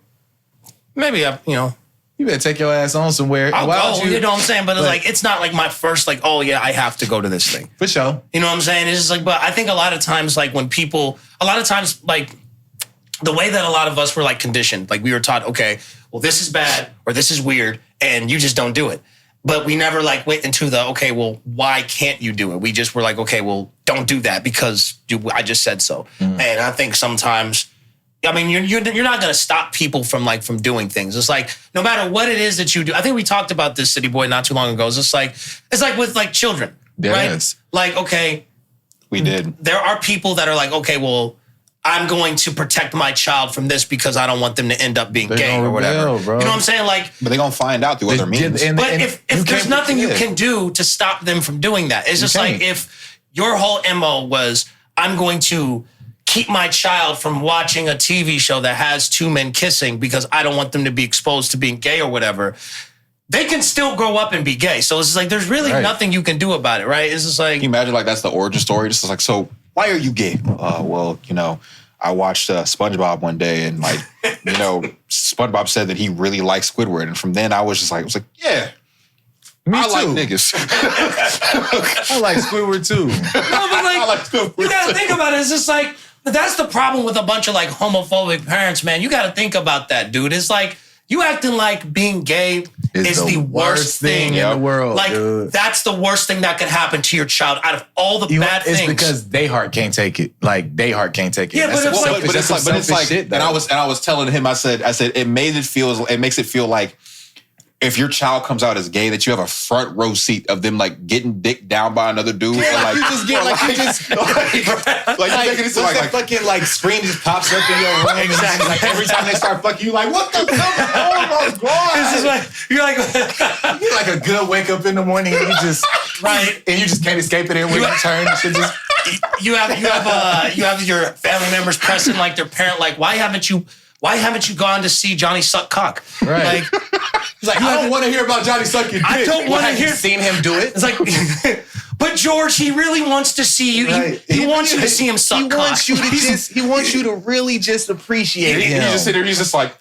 maybe you better take your ass on somewhere. I'll go, you know what I'm saying? But it's like, it's not like my first, like, oh yeah, I have to go to this thing. For sure. You know what I'm saying? It's just like, but I think a lot of times, like like the way that a lot of us were like conditioned, like we were taught, okay, well, this is bad or this is weird and you just don't do it. But we never like went into the, okay, well, why can't you do it? We just were like, okay, well, don't do that because I just said so. And I think sometimes, I mean, you're not going to stop people from doing things. It's like, no matter what it is that you do, I think we talked about this, City Boy, not too long ago. It's like with like children, right? Like, okay. We did. There are people that are like, okay, well, I'm going to protect my child from this because I don't want them to end up being gay or whatever. Bro. You know what I'm saying? Like, but they're going to find out through other means. But if there's nothing you can do to stop them from doing that, it's just like if your whole MO was, I'm going to keep my child from watching a TV show that has two men kissing because I don't want them to be exposed to being gay or whatever, they can still grow up and be gay. So it's just like, there's really nothing you can do about it, right? It's just like... Can you imagine like that's the origin story? Just like, so why are you gay? Well, I watched SpongeBob one day and like, SpongeBob said that he really likes Squidward. And from then I was like, yeah, I like niggas. I like Squidward too. No, but like, I like Squidward you gotta think about it. It's just like, that's the problem with a bunch of like homophobic parents, man. You gotta think about that, dude. It's like, you acting like being gay is the worst thing in the world. Like, that's the worst thing that could happen to your child out of all the bad things. It's because they heart can't take it. Like, they heart can't take it. Yeah, but it's like, and I was telling him, I said, it makes it feel like if your child comes out as gay, that you have a front row seat of them like getting dicked down by another dude. Yeah, and, like you just get that fucking like screen just pops up in your room. Exactly. Like every time they start fucking you, like what the fuck? Oh my god! This is like you're like a good wake up in the morning and you just and you just can't escape it. And when you turn, you should just you have your family members pressing like their parent, like why haven't you gone to see Johnny suck cock? Right. Like, he's like, I don't want to hear about Johnny sucking dick. I don't want to hear. Seen him do it? It's like, but George, he really wants to see you. Right. He wants you to see him suck cock. He wants you to really just appreciate him. You just sit there. He's just like,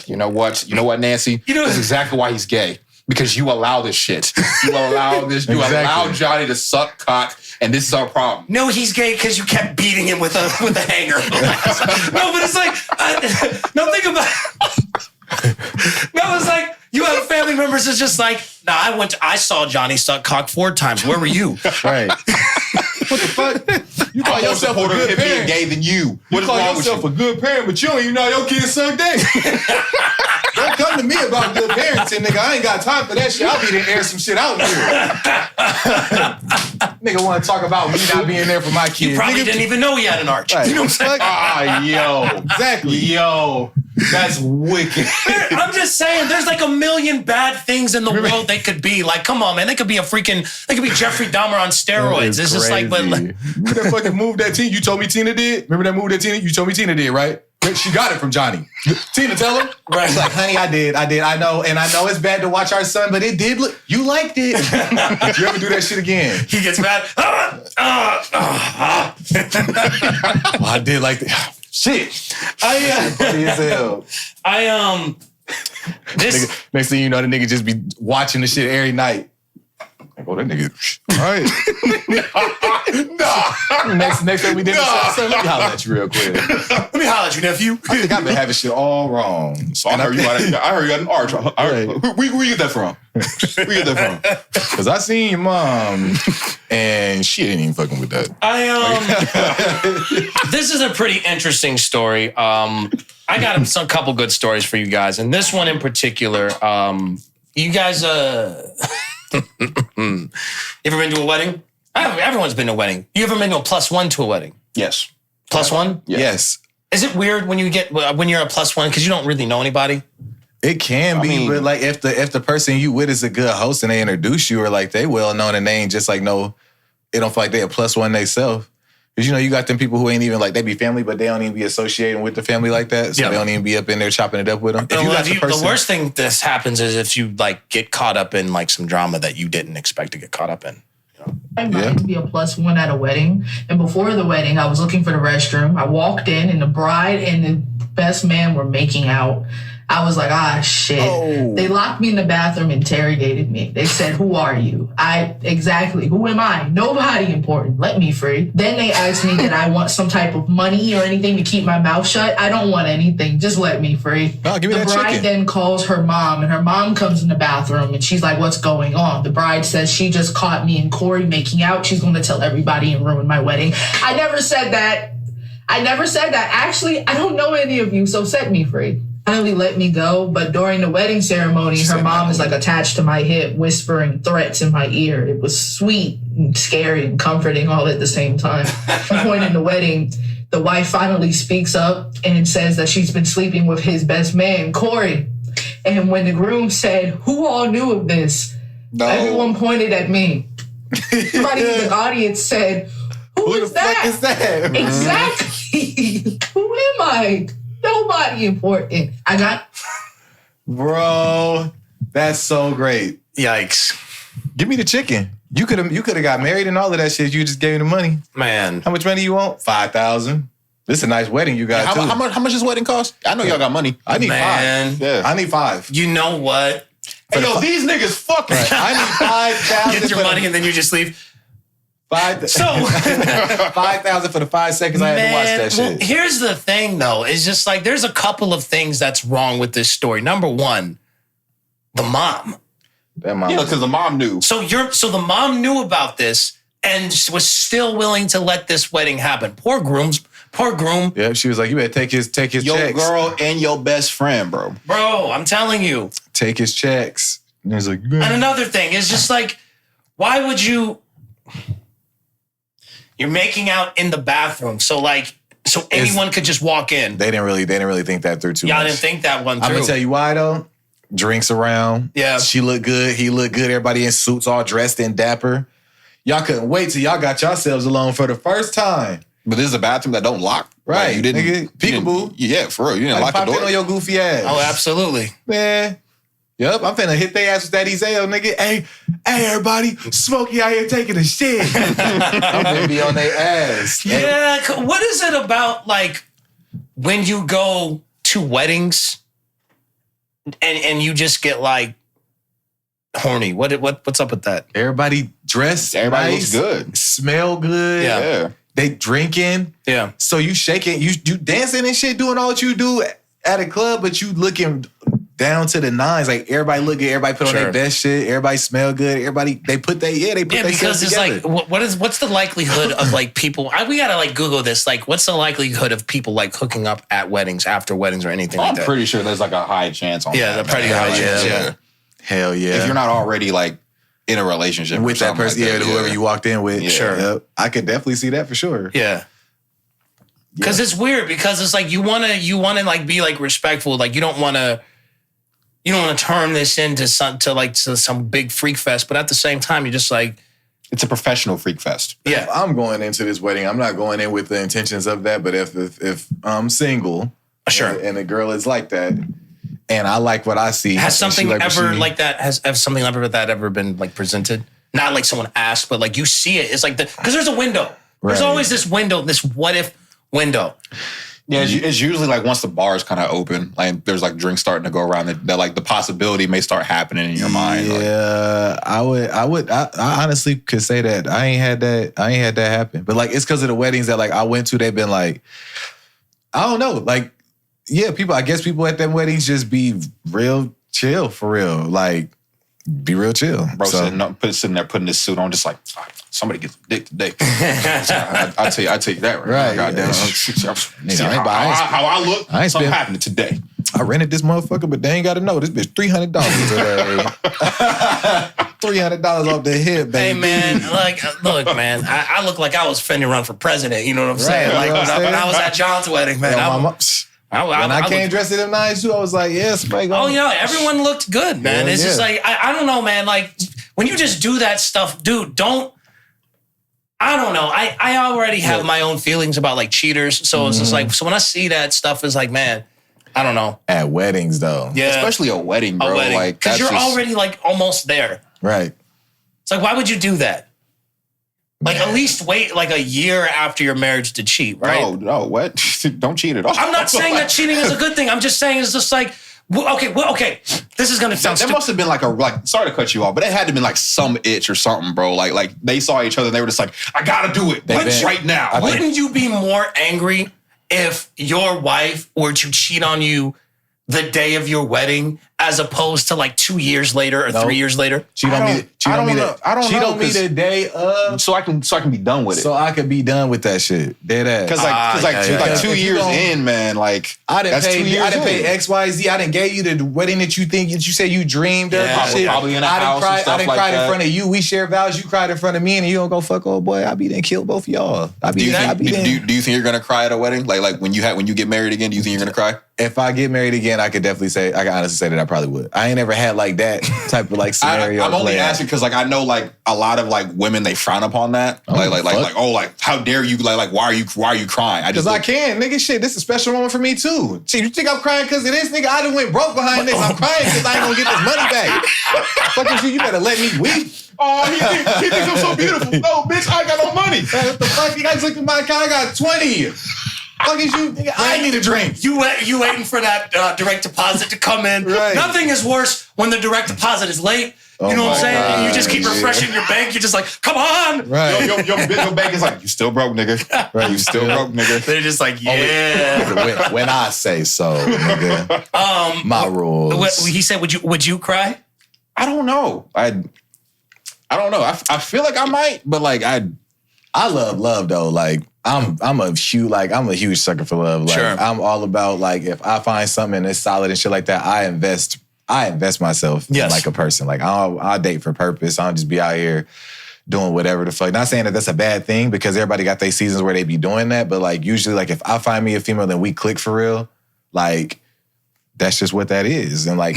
you know what, Nancy? That's exactly why he's gay. Because you allow this shit. You allow this. You allow Johnny to suck cock. And this is our problem. No, he's gay because you kept beating him with a hanger. No, but it's like, think about it. No, it's like, you have family members that's just like, I saw Johnny suck cock 4 times. Where were you? Right. What the fuck? You call yourself a good parent. Being gay than you. You call yourself a good parent, but you don't even know your kids suck dick. Don't come to me about good parenting, nigga. I ain't got time for that shit. I'll be there to air some shit out here. Nigga want to talk about me not being there for my kids. You probably didn't even know he had an arch. Right. You know what I'm saying? Yo. Exactly. Yo. That's wicked. I'm just saying, there's like a million bad things in the world they could be. Like, come on, man. They could be Jeffrey Dahmer on steroids. It's just like, but like, remember that fucking move that Tina? You told me Tina did? Remember that move that Tina? You told me Tina did, right? She got it from Johnny. Tina, tell him. Right. She's like, honey, I did. I know. And I know it's bad to watch our son, but it did look, you liked it. If you ever do that shit again. He gets mad. Well, I did like that. Shit. Funny as hell. This nigga, next thing you know, the nigga just be watching the shit every night. Like, oh, that nigga, all right. Next time we did this, let me holler at you real quick. Let me holler at you, nephew. I think I've been having shit all wrong. So I heard you got an arch. Where you get that from? Where you get that from? Because I seen your mom, and she ain't even fucking with that. This is a pretty interesting story. I got a couple good stories for you guys, and this one in particular. You guys, you ever been to a wedding? Everyone's been to a wedding. You ever been to a +1 to a wedding? Yes. +1? Yes. Is it weird when you're a +1 because you don't really know anybody? It can be, but like if the person you with is a good host and they introduce you or like they well known and they ain't just like no, it don't feel like they a +1 themselves. Because you got them people who ain't even like, they be family, but they don't even be associating with the family like that. So they don't even be up in there chopping it up with them. The worst thing that happens is if you like get caught up in like some drama that you didn't expect to get caught up in. I might to be a +1 at a wedding. And before the wedding, I was looking for the restroom. I walked in and the bride and the best man were making out. I was like, shit. Oh. They locked me in the bathroom, interrogated me. They said, who are you? Who am I? Nobody important. Let me free. Then they asked me, did I want some type of money or anything to keep my mouth shut? I don't want anything. Just let me free. No, give me the that bride chicken. then calls her mom, and her mom comes in the bathroom, and she's like, what's going on? The bride says, she just caught me and Corey making out. She's going to tell everybody and ruin my wedding. I never said that. Actually, I don't know any of you, so set me free. Finally let me go, but during the wedding ceremony, her mom is like attached to my hip, whispering threats in my ear. It was sweet and scary and comforting all at the same time. At one point in the wedding, the wife finally speaks up and says that she's been sleeping with his best man, Corey. And when the groom said, who all knew of this? No. Everyone pointed at me. Somebody in the audience said, who is that? Fuck is that? Exactly. Who am I? Nobody important. Bro, that's so great. Yikes. Give me the chicken. You could have got married and all of that shit. You just gave me the money. Man. How much money you want? $5,000. This is a nice wedding you got, too. How much does wedding cost? I know y'all got money. I need $5,000. Yeah. I need $5,000. You know what? Hey, yo, these niggas fucking. Right. I need $5,000. Get your money and then you just leave. $5,000 for the 5 seconds I had to watch that shit. Well, here's the thing, though. It's just like there's a couple of things that's wrong with this story. Number one, the mom. That mom. Yeah, because the mom knew. So the mom knew about this and was still willing to let this wedding happen. Poor groom. Yeah, she was like, you better take his checks. Your girl and your best friend, bro. Bro, I'm telling you. Take his checks. And he's like, and another thing is just like, why would you? You're making out in the bathroom, so anyone could just walk in. They didn't really think that through too much. Y'all didn't think that one through. I'm gonna tell you why though. Drinks around. Yeah. She looked good. He looked good. Everybody in suits, all dressed and dapper. Y'all couldn't wait till y'all got yourselves alone for the first time. But this is a bathroom that don't lock. Right. Like, you didn't. Peekaboo. Yeah, for real. You didn't lock the door. On your goofy ass. Oh, absolutely. Man. Yep, I'm finna hit their ass with that Ezell, nigga. Hey, everybody, Smokey out here taking a shit. I'm gonna be on their ass. Yeah, what is it about like when you go to weddings and you just get like horny? What's up with that? Everybody dressed, everybody nice, looks good, smell good. Yeah. They drinking. Yeah. So you shaking, you dancing and shit, doing all what you do at a club, but you looking down to the nines. Like everybody look good, everybody put on their best shit, everybody smell good, everybody they put their because it's together. like what's the likelihood of like people we gotta like Google this, like what's the likelihood of people like hooking up at weddings, after weddings, or anything like that? I'm pretty sure there's like a high chance on that. Yeah, pretty high chance. Yeah. Hell yeah. If you're not already like in a relationship with that person, like that, whoever you walked in with. Yeah. Sure. Yep. I could definitely see that for sure. Yeah. Because it's weird, because it's like you wanna like be like respectful, like you don't wanna turn this into some big freak fest, but at the same time, you're just like, it's a professional freak fest. Yeah, if I'm going into this wedding, I'm not going in with the intentions of that. But if I'm single, Sure. And the girl is like that. And I like what I see. Has something ever like that, has something ever been like presented? Not like someone asked, but like you see it. It's like because there's a window. Right. There's always this window, this what if window. Yeah, it's usually like once the bars kind of open, like there's like drinks starting to go around that like the possibility may start happening in your mind. Yeah, like. I honestly could say that I ain't had that happen. But like it's because of the weddings that like I went to, they've been like, I don't know, like yeah, I guess people at them weddings just be real chill for real, like be real chill. Bro, sitting there putting this suit on, just like. Somebody gets dick today. I tell you that right. Goddamn. How I look, something happening today. I rented this motherfucker, but they ain't got to know. This bitch $300 today. $300 off the hip, baby. Hey, man, like, look, man, I look like I was finna run for president. You know what I'm saying? Like, when I was at John's wedding, man. When I came dressed in them nights too, I was like, yes, Spike. Oh, yeah, everyone looked good, man. It's just like, I don't know, man. Like, when you just do that stuff, dude, I don't know. I already have my own feelings about like cheaters. So it's just like, so when I see that stuff, it's like, man, I don't know. At weddings though. Yeah. Especially a wedding, bro. Like, because you're already like almost there. Right. It's like, why would you do that? Like at least wait like a year after your marriage to cheat, right? No, what? Don't cheat at all. I'm not saying that cheating is a good thing. I'm just saying it's just like, okay. This is gonna sound. There must have been like sorry to cut you off, but it had to have been like some itch or something, bro. Like they saw each other and they were just like, I gotta do it right now. Wouldn't you be more angry if your wife were to cheat on you the day of your wedding as opposed to like 2 years later or 3 years later? Cheat on me the day of, so I can be done with it. So I could be done with that shit. Dead ass. Because 2 years in, man, like I didn't pay XYZ. I didn't give you the wedding that you said you dreamed of. Probably in a house. I didn't cry in front of you. We share vows. You cried in front of me, and you don't go fuck old boy. I be then kill both of y'all. Do you think you're gonna cry at a wedding? Like when you get married again? Do you think you're gonna cry? If I get married again, I can honestly say that I probably would. I ain't ever had like that type of like scenario. I'm only asking because like I know like a lot of like women, they frown upon that. Like how dare you, like why are you crying? Because I can, nigga. Shit, this is a special moment for me too. Shit, you think I'm crying because of this, nigga? I done went broke behind this. I'm crying because I ain't gonna get this money back. Fucking you better let me weep. Oh, he thinks I'm so beautiful. No, bitch, I got no money. What the fuck? You guys look at my account. I got 20. Fuck is you? I need a drink. You waiting for that direct deposit to come in. Right. Nothing is worse when the direct deposit is late. You know what I'm saying? And you just keep refreshing your bank. You're just like, come on. Right. Your bank is like, you still broke, nigga. Right. You still broke, nigga. They're just like, yeah. When I say so, nigga. My rules. He said, would you cry? I don't know. I don't know. I feel like I might, but like I love though. Like I'm a huge sucker for love. Like sure. I'm all about like if I find something that's solid and shit like that, I invest myself in like a person. Like I'll date for purpose. I'll just be out here doing whatever the fuck. Not saying that that's a bad thing because everybody got their seasons where they be doing that, but like usually like if I find me a female then we click for real, like that's just what that is. And like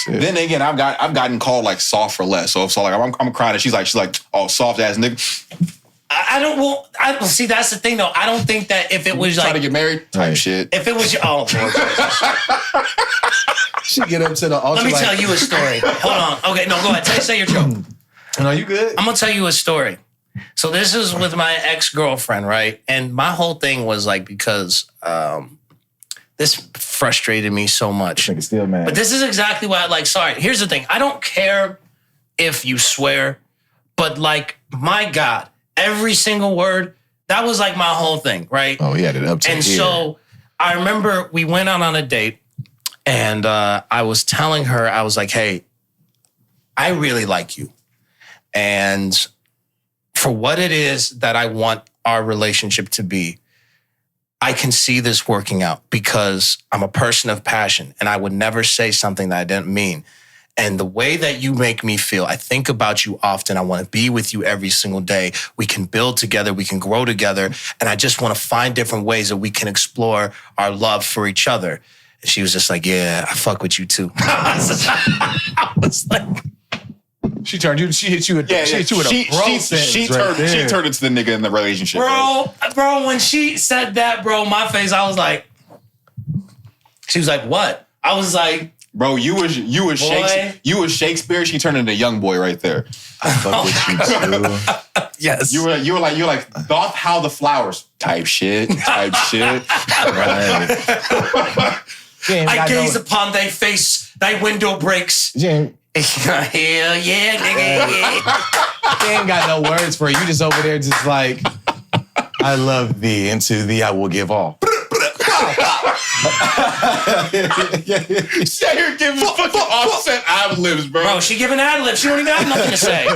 then again, I've gotten called like soft for less. So like I'm crying and she's like, oh, soft ass nigga. I don't see. That's the thing, though. I don't think that if it was like trying to get married type shit. If it was your Lord she get up to the altar. Let me tell you a story. Hold on. Okay, no, go ahead. Say your joke. No, you good? I'm gonna tell you a story. So this is with my ex-girlfriend, right? And my whole thing was like because this frustrated me so much. Nigga still mad. But this is exactly why. Like, sorry. Here's the thing. I don't care if you swear, but like, my God. Every single word, that was like my whole thing, right? Oh, he had it up to And so I remember we went out on a date and I was telling her, I was like, hey, I really like you. And for what it is that I want our relationship to be, I can see this working out because I'm a person of passion and I would never say something that I didn't mean. And the way that you make me feel, I think about you often. I want to be with you every single day. We can build together. We can grow together. And I just want to find different ways that we can explore our love for each other. And she was just like, yeah, I fuck with you too. I was like... She hit you with a bro sentence. She turned into the nigga in the relationship. Bro, when she said that, bro, my face, I was like... She was like, what? I was like, bro, you was Shakespeare. She turned into young boy right there. I fuck with you too. Yes. You were like, doth how the flowers type shit. Right. I gaze upon thy face, thy window breaks. Hell yeah, nigga. He ain't got no words for you. You just over there just like, I love thee, and to thee I will give all. She out here giving fucking offset ad-libs, bro. Bro, she giving ad-libs. She don't even have nothing to say.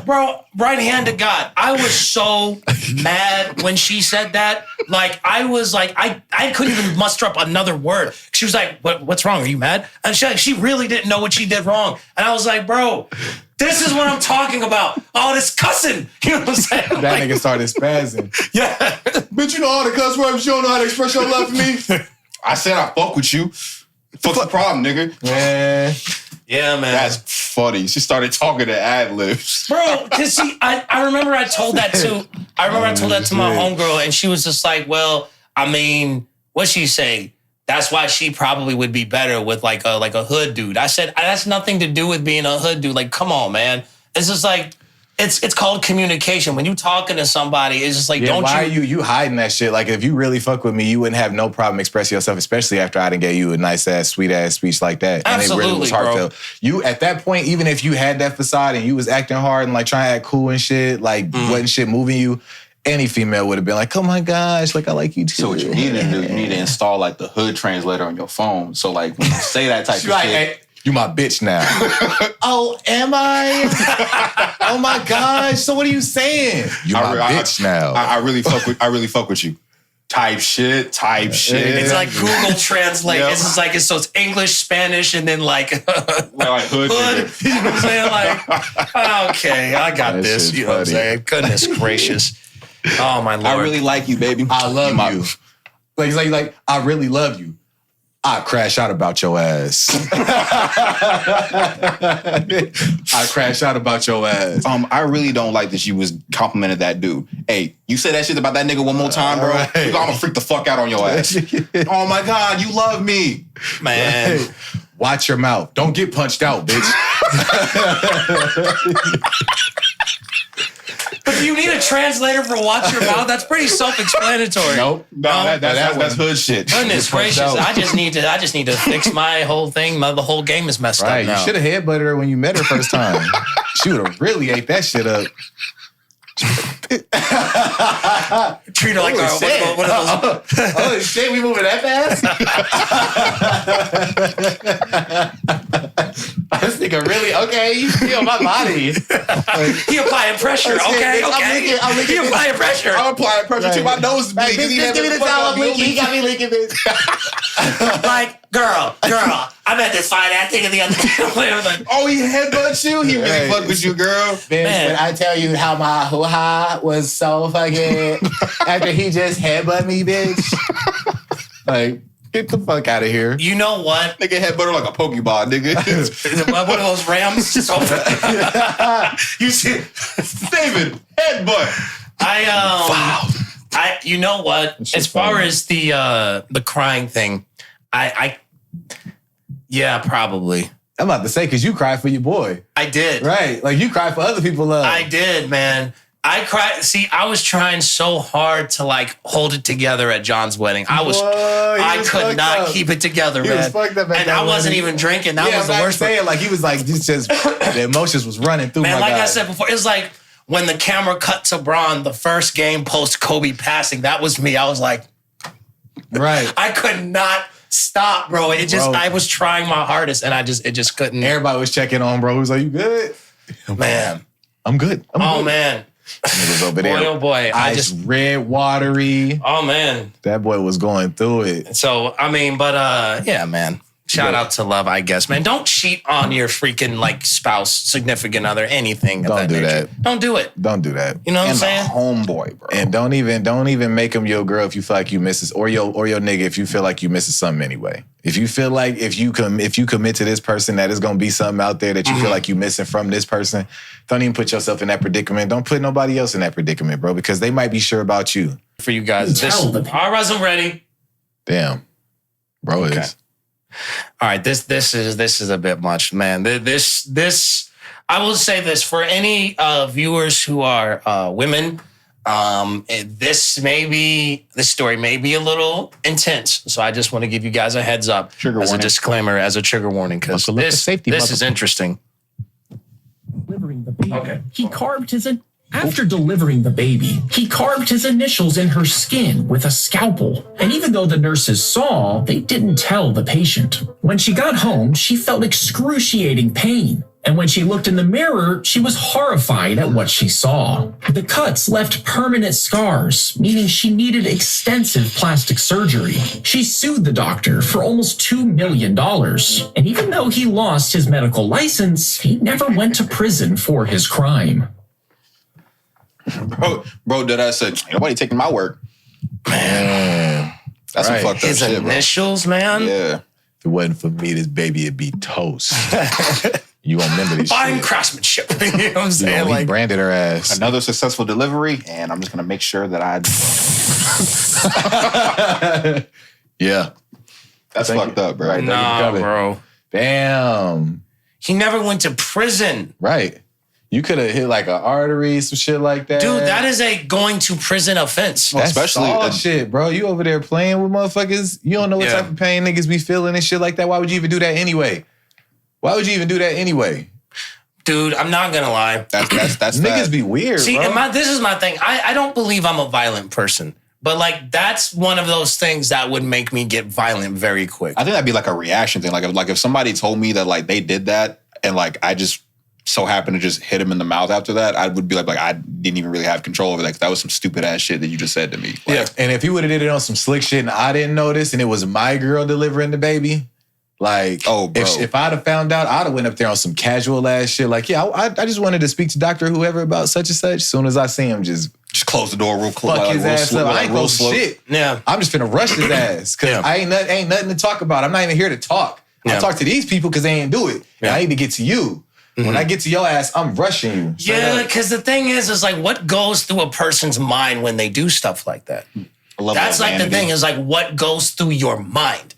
Bro, right hand to God, I was so mad when she said that. Like, I was like, I couldn't even muster up another word. She was like, what's wrong? Are you mad? And she really didn't know what she did wrong. And I was like, bro, this is what I'm talking about. All this cussing. You know what I'm saying? That nigga started spazzing. Yeah. Bitch, you know all the cuss words. You don't know how to express your love for me. I said I fuck with you. Fuck the problem, nigga. Man. Yeah, man. That's funny. She started talking to ad-libs. Bro, cause see, I remember I told that to my homegirl, and she was just like, well, I mean, what'd she say? That's why she probably would be better with like a hood dude. I said, that's nothing to do with being a hood dude. Like, come on, man. It's just like, it's called communication. When you talking to somebody, it's just like, why are you hiding that shit? Like, if you really fuck with me, you wouldn't have no problem expressing yourself, especially after I done gave you a nice ass, sweet ass speech like that. Absolutely, and it really was heartfelt. Bro. You, at that point, even if you had that facade and you was acting hard and like trying to act cool and shit, like wasn't shit moving you, any female would have been like, oh my gosh, like I like you too. So what you need to do, you need to install like the hood translator on your phone. So like when you say that type of shit. Hey, you my bitch now. Oh, am I? Oh my gosh. So what are you saying? You my bitch now. I really fuck with you. Type shit. It's like Google Translate. Yep. It's just like it's English, Spanish, and then like hood. You know what I'm saying? Like, okay, I got this. You know what I'm saying? Goodness gracious. Oh my Lord. I really like you, baby. I love you. Like, I really love you. I crash out about your ass. I crash out about your ass. I really don't like that she was complimented that dude. Hey, you say that shit about that nigga one more time, bro. Right. I'm gonna freak the fuck out on your ass. Oh my God, you love me. Man. Hey, watch your mouth. Don't get punched out, bitch. But do you need a translator for watch your mouth? That's pretty self-explanatory. Nope. No, that's hood shit. Goodness gracious. I just need to fix my whole thing. The whole game is messed up now. You should have headbutted her when you met her first time. She would have really ate that shit up. Treat her like one of those. Oh shit, we moving that fast? This nigga really, okay, you feel my body. He applying pressure, okay. He applying pressure. I'm applying pressure too. My nose is bleeding. Just give me the towel, I'm leaking. He got me leaking, bitch. Like, girl, I met this fine ass nigga the other day. Like, oh, he headbutts you? He really fuck with you, girl? Man, when I tell you how my hoo-ha was so fucking after he just headbutt me, bitch. Like, get the fuck out of here. You know what? Nigga headbutt like a Pokeball, nigga. One of those Rams just open. You see, David, headbutt. Wow. You know what? As far as the crying thing, yeah, probably. I'm about to say, because you cried for your boy. I did. Right. Like, you cried for other people's love. I did, man. I cried. See, I was trying so hard to like hold it together at John's wedding. I could not keep it together, man. He was fucked up at and that I wasn't wedding. even drinking. That was the worst. Saying, like, he was like, just the emotions was running through man, my like guy. I said before, it's like when the camera cut to Bron, the first game post Kobe passing, that was me. I was like, right. I could not stop, bro. I was trying my hardest and it just couldn't. Everybody was checking on, bro. He was like, you good? Man. I'm good. I'm good. Man. Was over there. Boy, oh boy. Ice red, watery. Oh, man. That boy was going through it. So, I mean, but yeah, man. Shout out to love, I guess, man. Don't cheat on your freaking like spouse, significant other, anything. Don't do that. Don't do it. Don't do that. You know what I'm saying? Homeboy, bro. And don't even make him your girl if you feel like you misses, or your nigga if you feel like you missing something anyway. If you feel like if you commit to this person that is gonna be something out there that you feel like you missing from this person, don't even put yourself in that predicament. Don't put nobody else in that predicament, bro, because they might be sure about you. for you guys. I wasn't ready. Damn. Bro is. All right, this is a bit much, man. This I will say this for any viewers who are women. This story may be a little intense, so I just want to give you guys a heads up a disclaimer, as a trigger warning, because this is interesting. Delivering the baby. He carved his After delivering the baby, he carved his initials in her skin with a scalpel. And even though the nurses saw, they didn't tell the patient. When she got home, she felt excruciating pain. And when she looked in the mirror, she was horrified at what she saw. The cuts left permanent scars, meaning she needed extensive plastic surgery. She sued the doctor for almost $2 million. And even though he lost his medical license, he never went to prison for his crime. Bro, did I say, nobody taking my work? Man, that's some fucked up his shit, bro. Initials, man? Yeah. If it wasn't for me, this baby would be toast. You gonna remember this Fine shit. Craftsmanship. You know what I'm saying? He branded her ass. Another successful delivery, and I'm just gonna make sure that Yeah. That's fucked up, bro. Right, nah, bro. Damn. He never went to prison. Right. You could have hit like an artery, some shit like that. Dude, that is a going to prison offense. That's especially all shit, bro. You over there playing with motherfuckers. You don't know what type of pain niggas be feeling and shit like that. Why would you even do that anyway? Dude, I'm not gonna lie. That's niggas be weird. See, bro. and this is my thing. I don't believe I'm a violent person, but like that's one of those things that would make me get violent very quick. I think that'd be like a reaction thing. Like if somebody told me that like they did that and like I just so happened to just hit him in the mouth after that, I would be like I didn't even really have control over that because that was some stupid ass shit that you just said to me. Like, yeah, and if you would have did it on some slick shit and I didn't notice and it was my girl delivering the baby, like, oh, bro. If I'd have found out, I'd have went up there on some casual ass shit. Like, yeah, I just wanted to speak to Doctor whoever about such and such. As soon as I see him, just close the door real close. Fuck his ass up. I ain't close shit. Yeah, I'm just finna rush his ass because ain't nothing to talk about. I'm not even here to talk. I talk to these people because they ain't do it. And I need to get to you. When I get to your ass, I'm rushing you. Yeah, because the thing is like what goes through a person's mind when they do stuff like that? That's like the thing is like what goes through your mind.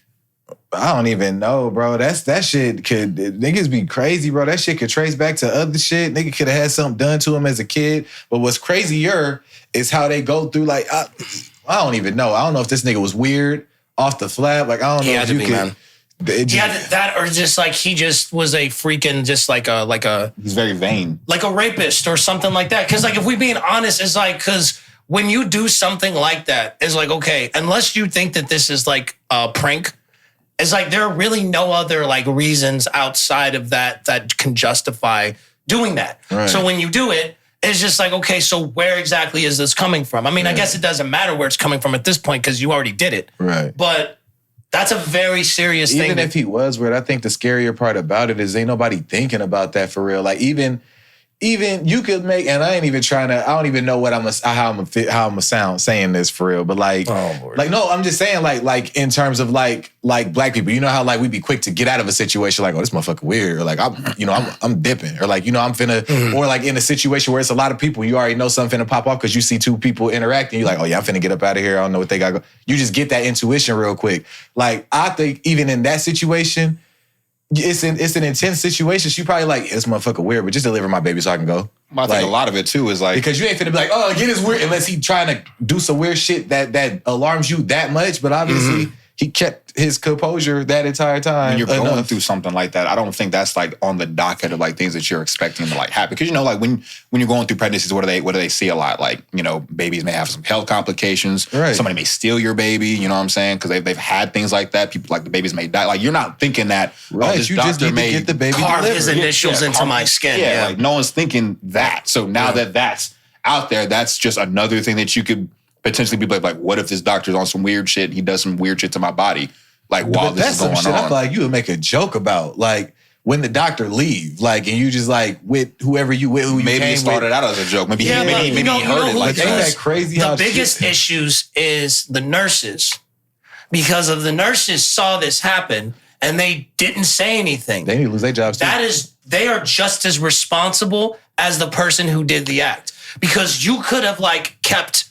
I don't even know, bro. That shit could niggas be crazy, bro. That shit could trace back to other shit. Nigga could have had something done to him as a kid. But what's crazier is how they go through. Like I don't even know. I don't know if this nigga was weird off the flap. Like I don't know if you could. That or just like he just was a freaking just like a he's very vain, like a rapist or something like that. Because like if we being honest, it's like because when you do something like that, it's like okay, unless you think that this is like a prank, it's like there are really no other like reasons outside of that can justify doing that. Right. So when you do it, it's just like okay, so where exactly is this coming from? I mean, I guess it doesn't matter where it's coming from at this point because you already did it. Right, but. That's a very serious thing. Even if he was weird, I think the scarier part about it is ain't nobody thinking about that for real. Like even you could make, and I ain't even trying to. I don't even know what how I'm gonna sound saying this for real. But like, no, I'm just saying like in terms of like black people. You know how like we be quick to get out of a situation like, oh, this motherfucker weird, or like I'm dipping, or like I'm finna, or like in a situation where it's a lot of people, you already know something finna pop off because you see two people interacting. You're like, oh yeah, I'm finna get up out of here. I don't know what they got. You just get that intuition real quick. Like I think even in that situation. It's an intense situation. She probably like, this motherfucker weird, but just deliver my baby so I can go. I think a lot of it too is like because you ain't finna be like, oh, get his weird unless he trying to do some weird shit that alarms you that much. But obviously he kept his composure that entire time. When you're going through something like that, I don't think that's like on the docket of like things that you're expecting to like happen. Because like when you're going through pregnancies, what do they see a lot? Like babies may have some health complications. Right. Somebody may steal your baby. You know what I'm saying? Because they've had things like that. People like the babies may die. Like you're not thinking that. Right. This you just need to get the baby carve delivered. his initials into my skin. Yeah. Like no one's thinking that. So now that that's out there, that's just another thing that you could potentially be like, what if this doctor's on some weird shit? He does some weird shit to my body. Like while this is going on. I feel like you would make a joke about like when the doctor leave, like, and you just like with whoever you with, who you maybe it started out as a joke. Maybe he heard it. Like, ain't that crazy? The biggest issues is the nurses, because of the nurses saw this happen and they didn't say anything. They need to lose their jobs too. They are just as responsible as the person who did the act, because you could have like kept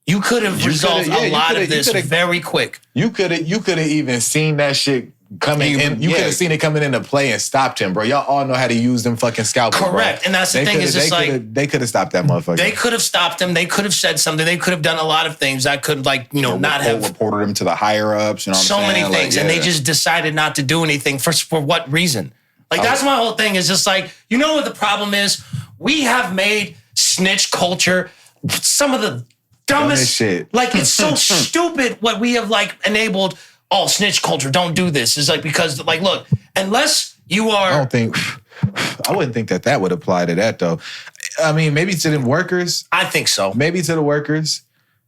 You could have resolved a lot of this very quick. You could have even seen that shit coming in. You could have seen it coming into play and stopped him, bro. Y'all all know how to use them fucking scalpels. Correct. Bro. And that's the thing. Is just like they could have stopped that motherfucker. They could have stopped him. They could have said something. They could have done a lot of things that could, like, not have reported him to the higher ups. You know, so many things, and they just decided not to do anything. For what reason? Like, that's my whole thing. Is just like, you know what the problem is? We have made snitch culture some of the dumbest shit. Like, it's so stupid what we have like enabled. Oh, snitch culture, don't do this. It's like, because, like, look, unless you are... I wouldn't think that would apply to that, though. I mean, maybe to them workers. I think so. Maybe to the workers.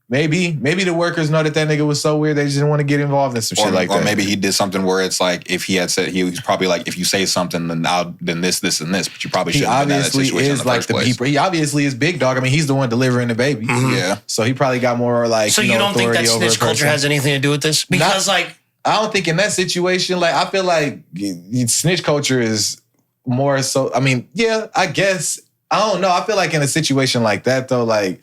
Maybe the workers know that nigga was so weird they just didn't want to get involved in some shit like that. Or maybe he did something where it's like, if he had said, he was probably like, if you say something, then this, and this, but you probably shouldn't have been in that situation in the first place. He obviously is big dog. I mean, he's the one delivering the baby. Mm-hmm. Yeah. So he probably got more like, so you don't think that snitch culture has anything to do with this? Because I don't think in that situation, like, I feel like snitch culture is more so, I mean, yeah, I guess. I don't know. I feel like in a situation like that, though, like,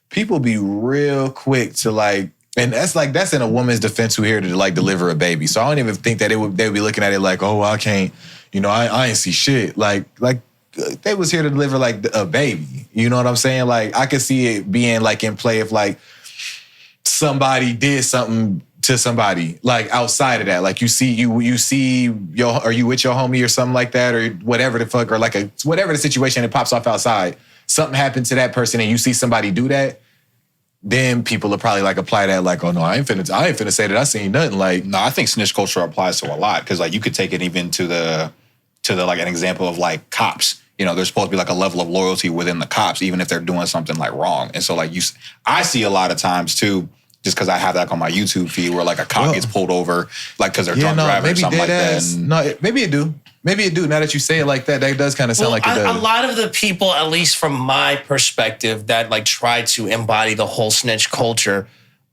people be real quick to like, and that's in a woman's defense who here to like deliver a baby. So I don't even think that they would be looking at it like, oh, I can't, I ain't see shit. Like they was here to deliver like a baby. You know what I'm saying? Like, I could see it being like in play if like somebody did something to somebody like outside of that. Like you see are you with your homie or something like that, or whatever the fuck, or like whatever the situation that pops off outside. Something happened to that person and you see somebody do that, then people will probably like apply that like, oh no, I ain't finna say that I seen nothing. Like, no, I think snitch culture applies to a lot, because like you could take it even to the like an example of like cops. There's supposed to be like a level of loyalty within the cops, even if they're doing something like wrong. And so like I see a lot of times too, just because I have that on my YouTube feed where like a cop gets pulled over like because they're drunk driving or something like that. No, maybe it do. Maybe it do. Now that you say it like that, that does kind of sound like it does. A lot of the people, at least from my perspective, that like try to embody the whole snitch culture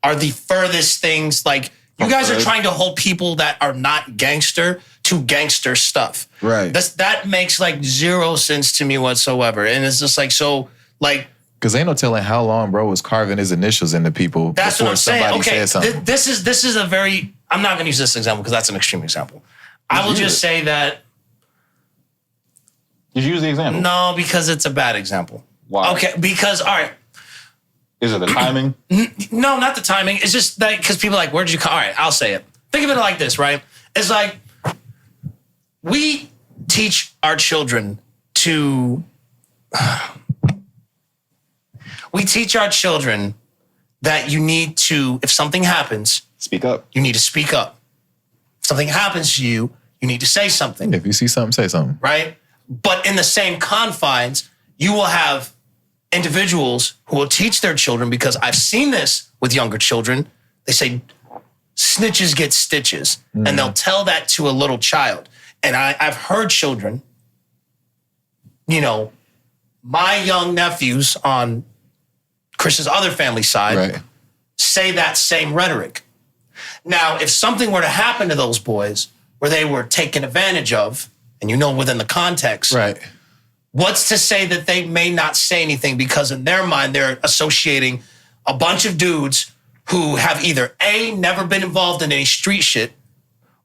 are the furthest things. Like, you guys are trying to hold people that are not gangster to gangster stuff. Right. That makes like zero sense to me whatsoever. And it's just like, so like, because ain't no telling how long bro was carving his initials into people. That's what I'm saying. Okay, something. This is a very, I'm not going to use this example because that's an extreme example. I will just say that. Did you use the example? No, because it's a bad example. Why? Okay, because, all right. Is it the timing? No, not the timing. It's just that because people are like, where'd you come? All right, I'll say it. Think of it like this, right? It's like we teach our children to... We teach our children that you need to, if something happens... Speak up. You need to speak up. If something happens to you, you need to say something. If you see something, say something. Right? But in the same confines, you will have individuals who will teach their children, because I've seen this with younger children. They say, snitches get stitches. Mm. And they'll tell that to a little child. And I've heard children, my young nephews on Chris's other family side, say that same rhetoric. Now, if something were to happen to those boys where they were taken advantage of, and within the context, right? What's to say that they may not say anything, because in their mind, they're associating a bunch of dudes who have either A, never been involved in any street shit,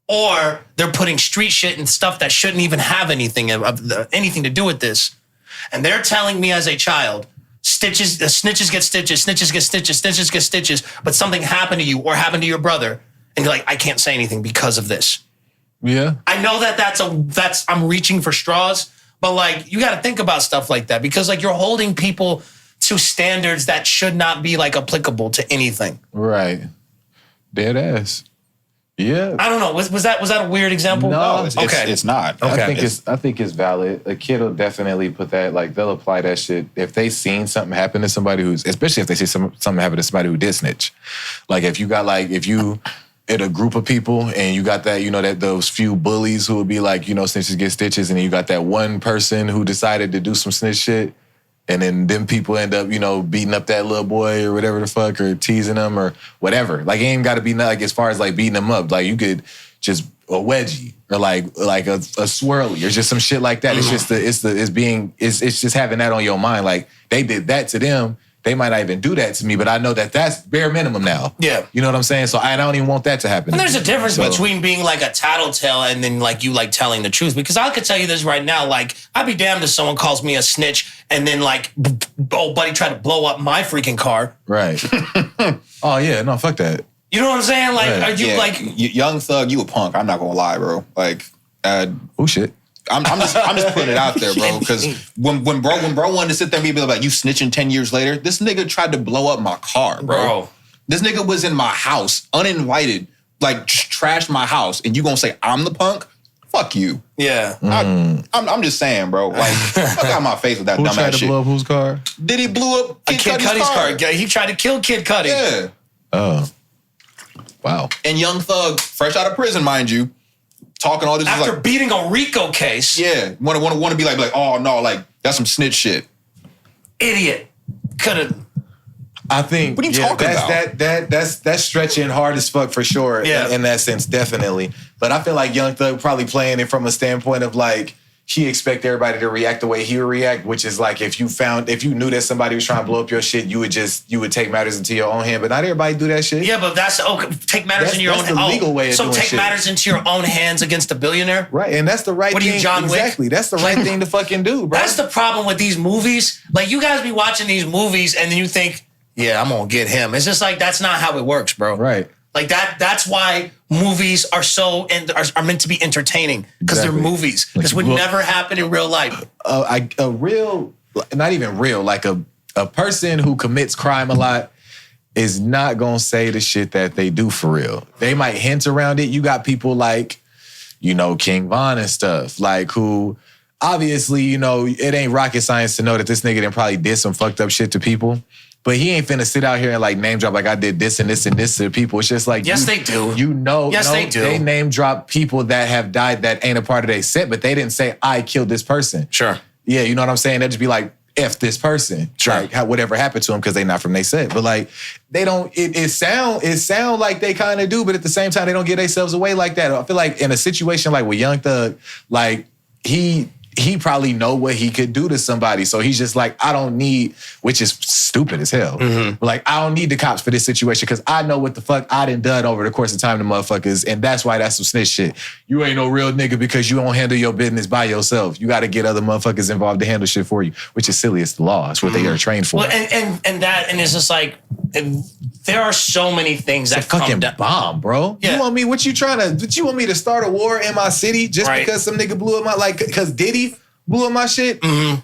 or they're putting street shit and stuff that shouldn't even have anything to do with this. And they're telling me as a child, snitches get stitches, snitches get stitches, snitches get stitches, but something happened to you or happened to your brother, and you're like, I can't say anything because of this. Yeah. I know that's I'm reaching for straws, but like, you got to think about stuff like that, because like, you're holding people to standards that should not be like applicable to anything. Right. Dead ass. Yeah. I don't know. Was that a weird example? No, it's not. Okay. I think it's valid. A kid will definitely put that, like, they'll apply that shit if they seen something happen to somebody especially if they see something happen to somebody who did snitch. Like, if you at a group of people and you got that, that those few bullies who would be like, snitches get stitches, and then you got that one person who decided to do some snitch shit, and then them people end up, beating up that little boy or whatever the fuck, or teasing him or whatever. Like, it ain't got to be like as far as like beating them up. Like, you could just a wedgie or like a swirly or just some shit like that. It's just it's just having that on your mind. Like, they did that to them, they might not even do that to me, but I know that that's bare minimum now. Yeah. You know what I'm saying? So I don't even want that to happen. And there's a difference between being like a tattletale and then like you like telling the truth. Because I could tell you this right now, like I'd be damned if someone calls me a snitch and then like old buddy tried to blow up my freaking car. Right. Oh yeah, no, fuck that. You know what I'm saying? Like, are you like Young Thug? You a punk? I'm not gonna lie, bro. Like, oh shit. I'm just putting it out there, bro. Because when bro wanted to sit there and be like, you snitching 10 years later, this nigga tried to blow up my car, bro. This nigga was in my house, uninvited, like just trashed my house, and you gonna say I'm the punk? Fuck you. Yeah. I'm just saying, bro. Like, fuck out my face with that dumb ass shit. Who tried to blow up whose car? Did he blew up Kid Cudi's car? Yeah, he tried to kill Kid Cudi. Yeah. Oh. Wow. And Young Thug, fresh out of prison, mind you, talking all this after like, beating a RICO case. Yeah, want to be like, oh no, like that's some snitch shit. Idiot. Could have. I think what are you talking about? That's stretching hard as fuck for sure. Yeah. In that sense, definitely. But I feel like Young Thug probably playing it from a standpoint of like he expect everybody to react the way he would react, which is like if you knew that somebody was trying to blow up your shit, you would take matters into your own hand. But not everybody do that shit. Yeah, but that's take matters in your own hands. That's the legal way of doing shit. So take matters into your own hands against a billionaire? Right, and that's the right thing. What are you, John Wick? Exactly, that's the right thing to fucking do, bro. That's the problem with these movies. Like you guys be watching these movies and then you think, yeah, I'm gonna get him. It's just like that's not how it works, bro. Right. Like that's why movies are so are meant to be entertaining because they're movies. This would never happen in real life. Not even real, like a person who commits crime a lot is not gonna say the shit that they do for real. They might hint around it. You got people like, King Von and stuff, like who obviously, it ain't rocket science to know that this nigga then probably did some fucked up shit to people. But he ain't finna sit out here and like name drop like I did this and this and this to the people. It's just like yes, they do. Yes, they do. They name drop people that have died that ain't a part of their set, but they didn't say I killed this person. Sure. Yeah, you know what I'm saying? They'll just be like F this person. Sure. Like whatever happened to them because they not from their set. But like they don't. It sound like they kind of do, but at the same time they don't get themselves away like that. I feel like in a situation like with Young Thug, like he probably know what he could do to somebody. So he's just like, I don't need, which is stupid as hell. Mm-hmm. But like, I don't need the cops for this situation because I know what the fuck I done over the course of time to motherfuckers. And that's why that's some snitch shit. You ain't no real nigga because you don't handle your business by yourself. You got to get other motherfuckers involved to handle shit for you, which is silly as the law. That's what they are trained for. Well, and it's just like, there are so many things that come down. Bomb, bro. Yeah. You want me to start a war in my city just because some nigga blew up my, because Diddy blew up my shit? Mm-hmm.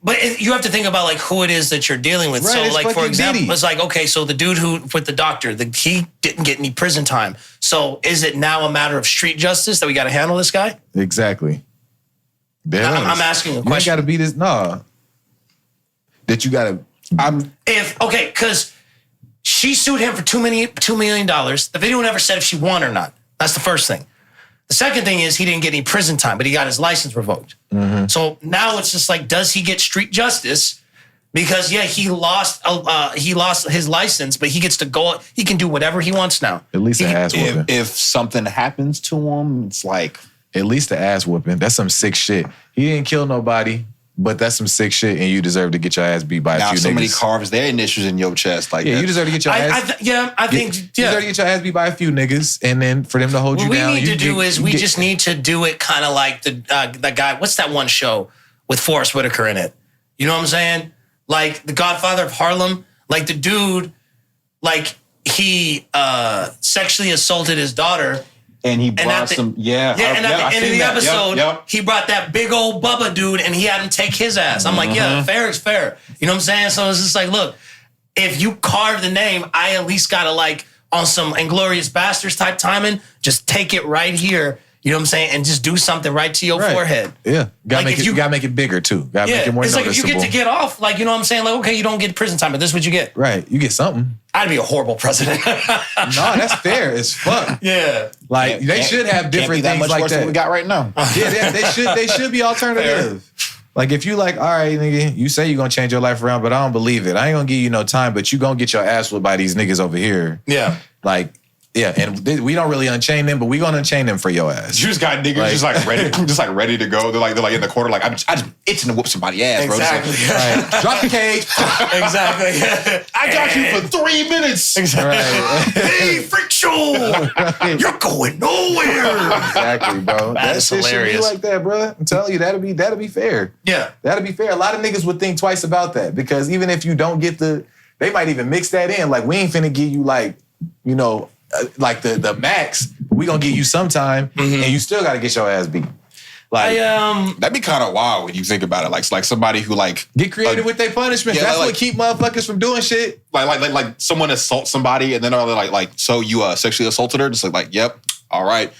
But you have to think about like who it is that you're dealing with. Right, so like for example, Diddy. it's like, okay, so the dude who with the doctor, he didn't get any prison time. So is it now a matter of street justice that we got to handle this guy? Exactly. I'm asking a question. You got to be this. No. That you got to. Because she sued him for $2 million. The video never said if she won or not. That's the first thing. The second thing is he didn't get any prison time, but he got his license revoked. Mm-hmm. So now it's just like, does he get street justice? Because he lost his license, but he gets to go. He can do whatever he wants now. At least an ass whooping. If something happens to him, it's like at least the ass whooping. That's some sick shit. He didn't kill nobody. But that's some sick shit, and you deserve to get your ass beat by a few niggas. Now somebody carves their initials in your chest like that. You deserve to get your ass. I think you deserve to get your ass beat by a few niggas, and then for them to hold you down. What we need to do is we just need to do it kind of like the guy. What's that one show with Forrest Whitaker in it? You know what I'm saying? Like The Godfather of Harlem. Like the dude, like he sexually assaulted his daughter. And he brought and at the end of the episode, he brought that big old Bubba dude and he had him take his ass. I'm like, yeah, fair is fair. You know what I'm saying? So it's just like, look, if you carve the name, I at least gotta like on some Inglourious Bastards type timing, just take it right here. You know what I'm saying? And just do something right to your forehead. Yeah. You gotta make it bigger too. Gotta make it more noticeable. It's like if you get to get off, like, you know what I'm saying? Like, okay, you don't get prison time, but this is what you get. Right. You get something. I'd be a horrible president. No, that's fair as fuck. Yeah. Like they should have different things like that. Than we got right now. Yeah, they should be alternative. Fair. Like if you like, all right, nigga, you say you're gonna change your life around, but I don't believe it. I ain't gonna give you no time, but you gonna get your ass whipped by these niggas over here. Yeah. Like, Yeah, and we don't really unchain them, but we gonna unchain them for your ass. You just got niggas just like ready to go. They're like in the corner, like I just itching to whoop somebody's ass, bro. Exactly. Right. Drop the cage. Exactly. I got you for 3 minutes. Exactly. Right. Hey, freak show! You're going nowhere. Exactly, bro. That shit hilarious. Should be like that, bro. I'm telling you, that'll be fair. Yeah, that'll be fair. A lot of niggas would think twice about that because even if you don't get they might even mix that in. Like we ain't finna give you like, you know. Like the max, we gonna give you some time, and you still gotta get your ass beat. Like that'd be kind of wild when you think about it. Like somebody who like get creative with their punishments. That's what keep motherfuckers from doing shit. Like someone assaults somebody, and then they're like, so you sexually assaulted her? Just like, yep. All right.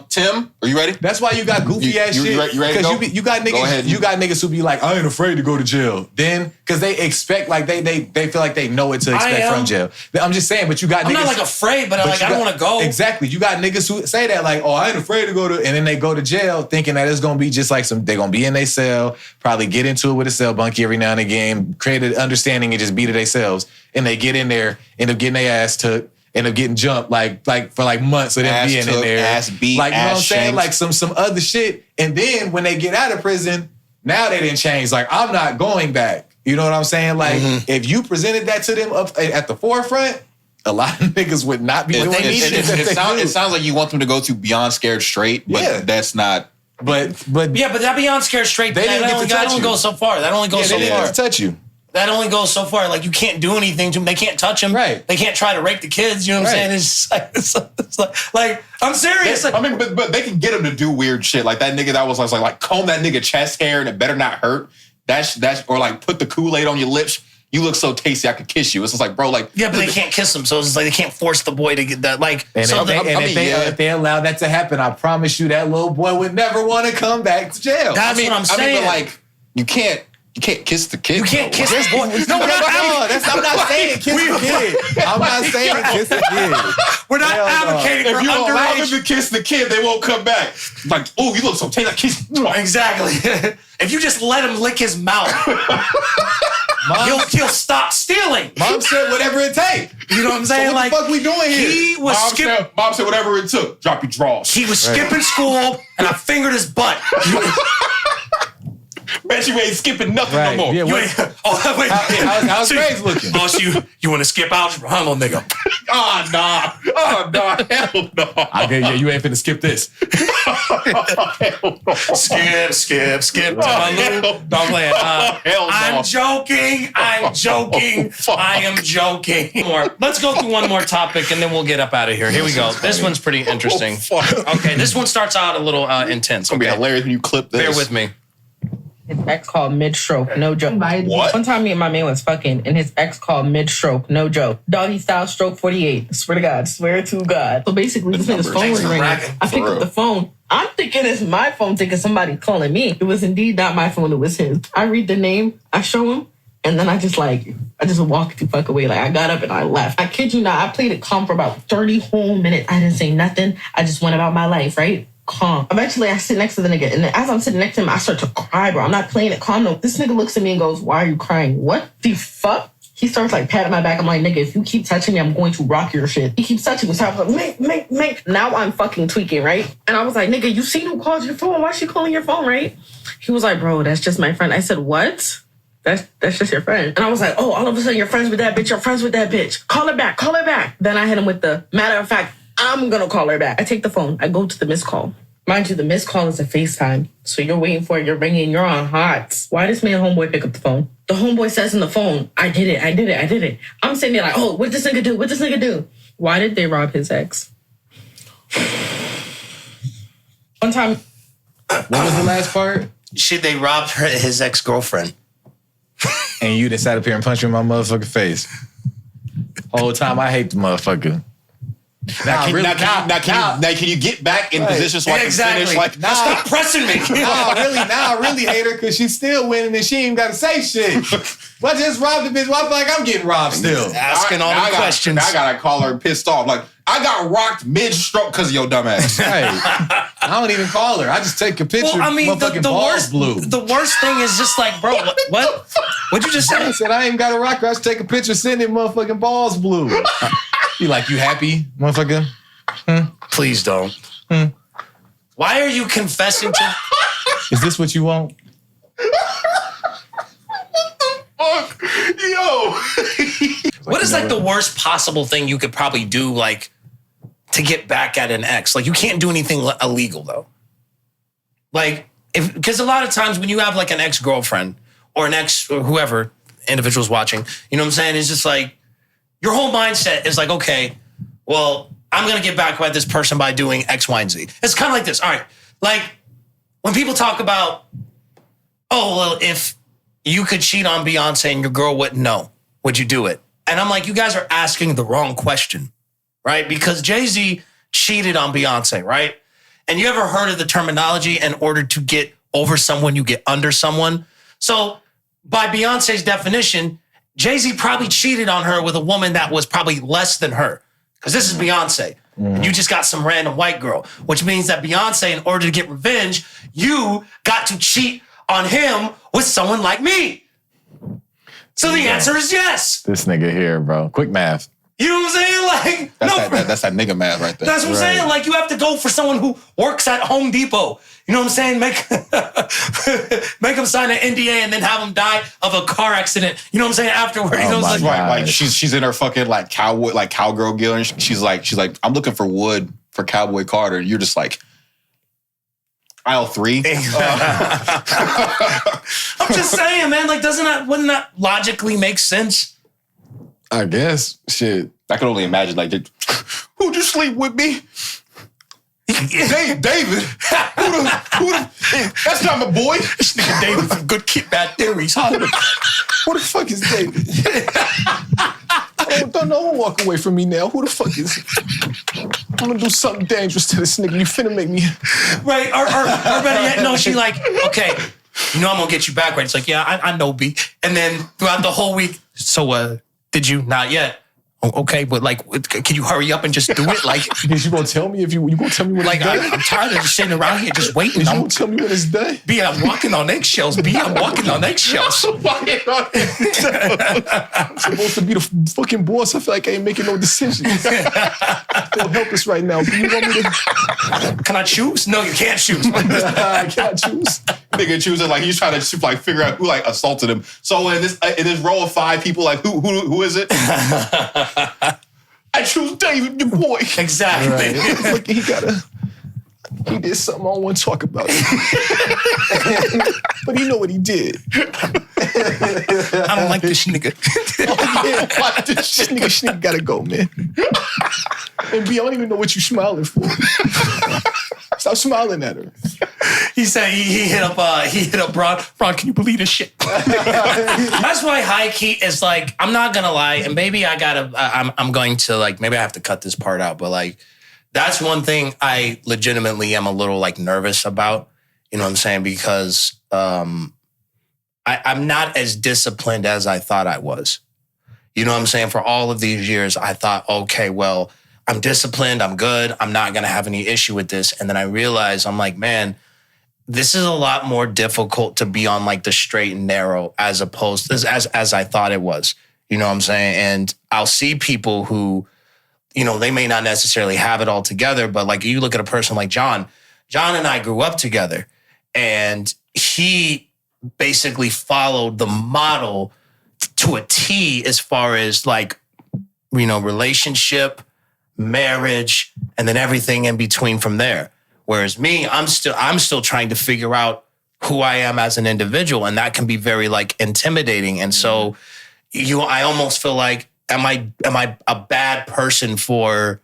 Tim, are you ready? That's why you got goofy ass shit. You ready to go? You got niggas. You got niggas who be like, I ain't afraid to go to jail. Then, because they expect like they feel like they know what to expect from jail. I'm just saying, but you got. I'm niggas, not like afraid, but I don't want to go. Exactly. You got niggas who say that like, oh, I ain't afraid to go to, and then they go to jail thinking that it's gonna be just like they're gonna be in their cell, probably get into it with a cell bunkie every now and again, create an understanding and just beat it themselves, and they get in there, end up getting their ass took. End up getting jumped like for like months of them being in there. Ass beat, like, you know what I'm saying? Shanked. Like some other shit. And then when they get out of prison, now they didn't change. Like, I'm not going back. You know what I'm saying? Like, if you presented that to them up at the forefront, a lot of niggas would not be doing it. It sounds like you want them to go to Beyond Scared Straight, but that's not. But yeah, but that Beyond Scared Straight, that only goes so far. That only goes so far. They didn't get to touch you. That only goes so far. Like, you can't do anything to them. They can't touch them. Right. They can't try to rape the kids. You know what I'm saying? It's just like I'm serious. I mean, but they can get him to do weird shit. Like that nigga that was like comb that nigga chest hair and it better not hurt. That's or like put the Kool-Aid on your lips. You look so tasty, I could kiss you. It's just like, bro, like. Yeah, but they can't kiss him. So it's just like they can't force the boy to get that. Like, and so if they allow that to happen, I promise you that little boy would never want to come back to jail. That's what I'm saying. But like, you can't kiss the kid. You can't kiss the boy. No, I'm not saying kiss the kid. I'm not saying kiss the kid. We're not advocating for if you allow them underage. to kiss the kid, they won't come back. Like, oh, you look so tasty. Kiss. Exactly. If you just let him lick his mouth, he'll stop stealing. Mom said whatever it takes. You know what I'm saying? So what the fuck we doing here? He was Mom said whatever it took. Drop your drawers. He was skipping school, and I fingered his butt. Bet you ain't skipping nothing no more. Yeah, wait. How's grades looking? Boss, you want to skip algebra? I'm a nigga. Oh, nah. Hell no. You ain't finna skip this. Skip. I'm joking. I am joking. Let's go through one more topic, and then we'll get up out of here. Here we go. This one's pretty interesting. Okay, this one starts out a little intense. It's going to be hilarious when you clip this. Bear with me. His ex called mid-stroke, no joke. What? One time me and my man was fucking, and his ex called mid-stroke, no joke. Doggy style stroke 48. Swear to God. Swear to God. So basically, this nigga's phone was ringing. I pick up the phone. I'm thinking it's my phone, thinking somebody calling me. It was indeed not my phone, it was his. I read the name, I show him, and then I just walked the fuck away. Like, I got up and I left. I kid you not, I played it calm for about 30 whole minutes. I didn't say nothing. I just went about my life, right? Calm. Eventually, I sit next to the nigga, and as I'm sitting next to him, I start to cry, bro. I'm not playing it calm, no. This nigga looks at me and goes, why are you crying? What the fuck? He starts like patting my back. I'm like, nigga, if you keep touching me, I'm going to rock your shit. He keeps touching me. So I was like, make. Now I'm fucking tweaking, right? And I was like, nigga, you seen who called your phone? Why is she calling your phone, right? He was like, bro, that's just my friend. I said, what? That's just your friend. And I was like, oh, all of a sudden you're friends with that bitch. You're friends with that bitch. Call her back. Then I hit him with the matter of fact, I'm going to call her back. I take the phone. I go to the missed call. Mind you, the missed call is a FaceTime. So you're waiting for it. You're ringing. You're on hot. Why does me and homeboy pick up the phone? The homeboy says in the phone, I did it. I'm sitting there like, oh, what did this nigga do? Why did they rob his ex? One time. What was the last part? They robbed his ex-girlfriend. And you just sat up here and punched me in my motherfucking face. Whole time I hate the motherfucker. Now, can you get back in position so I can finish? Like, stop pressing me. I really hate her because she's still winning and she ain't got to say shit. Well, I just robbed the bitch. Well, I feel like I'm getting robbed still. Asking all the questions. I gotta call her pissed off. Like, I got rocked mid-stroke because of your dumb ass. Hey, I don't even call her. I just take a picture. Well, I mean, the worst blue. The worst thing is just like, bro, what? What'd you just say? I said I ain't got to rock her. I just take a picture, send it motherfucking balls blue. Be like, you happy, motherfucker? Please don't. Why are you confessing to? Is this what you want? Fuck, yo. What is like the worst possible thing you could probably do, like, to get back at an ex? Like, you can't do anything illegal though. Like, because a lot of times when you have like an ex-girlfriend or an ex or whoever individual's watching, you know what I'm saying? It's just like your whole mindset is like, okay, well, I'm gonna get back at this person by doing X, Y, and Z. It's kind of like this. All right, like when people talk about, oh, well, if you could cheat on Beyonce and your girl wouldn't know, would you do it? And I'm like, you guys are asking the wrong question, right? Because Jay-Z cheated on Beyonce, right? And you ever heard of the terminology, in order to get over someone, you get under someone? So by Beyonce's definition, Jay-Z probably cheated on her with a woman that was probably less than her. Because this is Beyonce. And you just got some random white girl, which means that Beyonce, in order to get revenge, you got to cheat on him with someone like me. So the answer is yes. This nigga here, bro. Quick math. You know what I'm saying? Like, That's that nigga math right there. That's what I'm saying. Like, you have to go for someone who works at Home Depot. You know what I'm saying? Make him sign an NDA and then have him die of a car accident. You know what I'm saying? Afterward, you know what I'm saying? Right, like she's in her fucking like cowgirl gear, and she's like, I'm looking for wood for Cowboy Carter. And you're just like, aisle 3. I'm just saying, man. Like, wouldn't that logically make sense? I guess. Shit. I can only imagine, like, who'd you sleep with me? David. That's not my boy. This nigga David from Good Kid, Bad Theories. Huh? Who the fuck is David? Don't no one walk away from me now. Who the fuck is it? I'm gonna do something dangerous to this nigga. You finna make me... Right, or better yet, no, she like, okay, you know I'm gonna get you back, right? It's like, yeah, I know, B. And then throughout the whole week, so, did you? Not yet. Oh, okay, but like, can you hurry up and just do it? Like, is you gonna tell me you gonna tell me when like, it's done? I'm tired of just sitting around here just waiting. You gonna tell me when it's done? B, I'm walking on eggshells. B, I'm walking on eggshells. I'm supposed to be the fucking boss. I feel like I ain't making no decisions. Feel helpless right now. Do you want me to? Can I choose? No, you can't choose. I can't choose. Nigga choosing, like, he's trying to like figure out who like assaulted him. So in this row of 5 people, like, who is it? I choose David, your boy. Exactly. Right. Like, he did something I don't want to talk about. But you know what he did. I don't like this nigga. This nigga gotta go, man. And B, I don't even know what you smiling for. Stop smiling at her. He said he hit up Bron. Bron, can you believe this shit? That's why high key is like, I'm not gonna lie, and maybe I'm going to like, maybe I have to cut this part out, but like, that's one thing I legitimately am a little like nervous about. You know what I'm saying? Because I'm not as disciplined as I thought I was. You know what I'm saying? For all of these years, I thought, okay, well, I'm disciplined, I'm good, I'm not gonna have any issue with this. And then I realized, I'm like, man, this is a lot more difficult to be on like the straight and narrow as opposed to as I thought it was. You know what I'm saying? And I'll see people who, you know, they may not necessarily have it all together, but like you look at a person like John and I grew up together, and he basically followed the model to a T as far as like, you know, relationship, marriage, and then everything in between from there. Whereas me, I'm still trying to figure out who I am as an individual, and that can be very like intimidating. And so I almost feel like, am I a bad person for,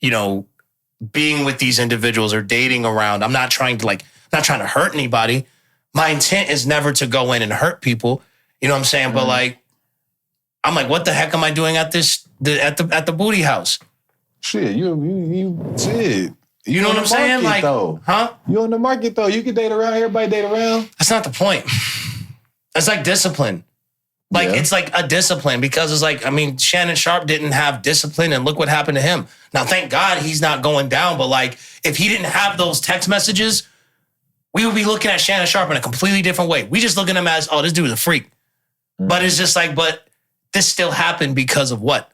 you know, being with these individuals or dating around? I'm not trying to hurt anybody. My intent is never to go in and hurt people. You know what I'm saying? But like, I'm like, what the heck am I doing at the booty house? Shit, you did. You know what I'm saying? Like, though. Huh? You on the market though. You can date around. Everybody date around. That's not the point. That's like discipline. Like, it's like a discipline, because it's like, I mean, Shannon Sharp didn't have discipline, and look what happened to him. Now, thank God he's not going down, but like, if he didn't have those text messages, we would be looking at Shannon Sharp in a completely different way. We just look at him as, oh, this dude is a freak. But it's just like, but this still happened because of what?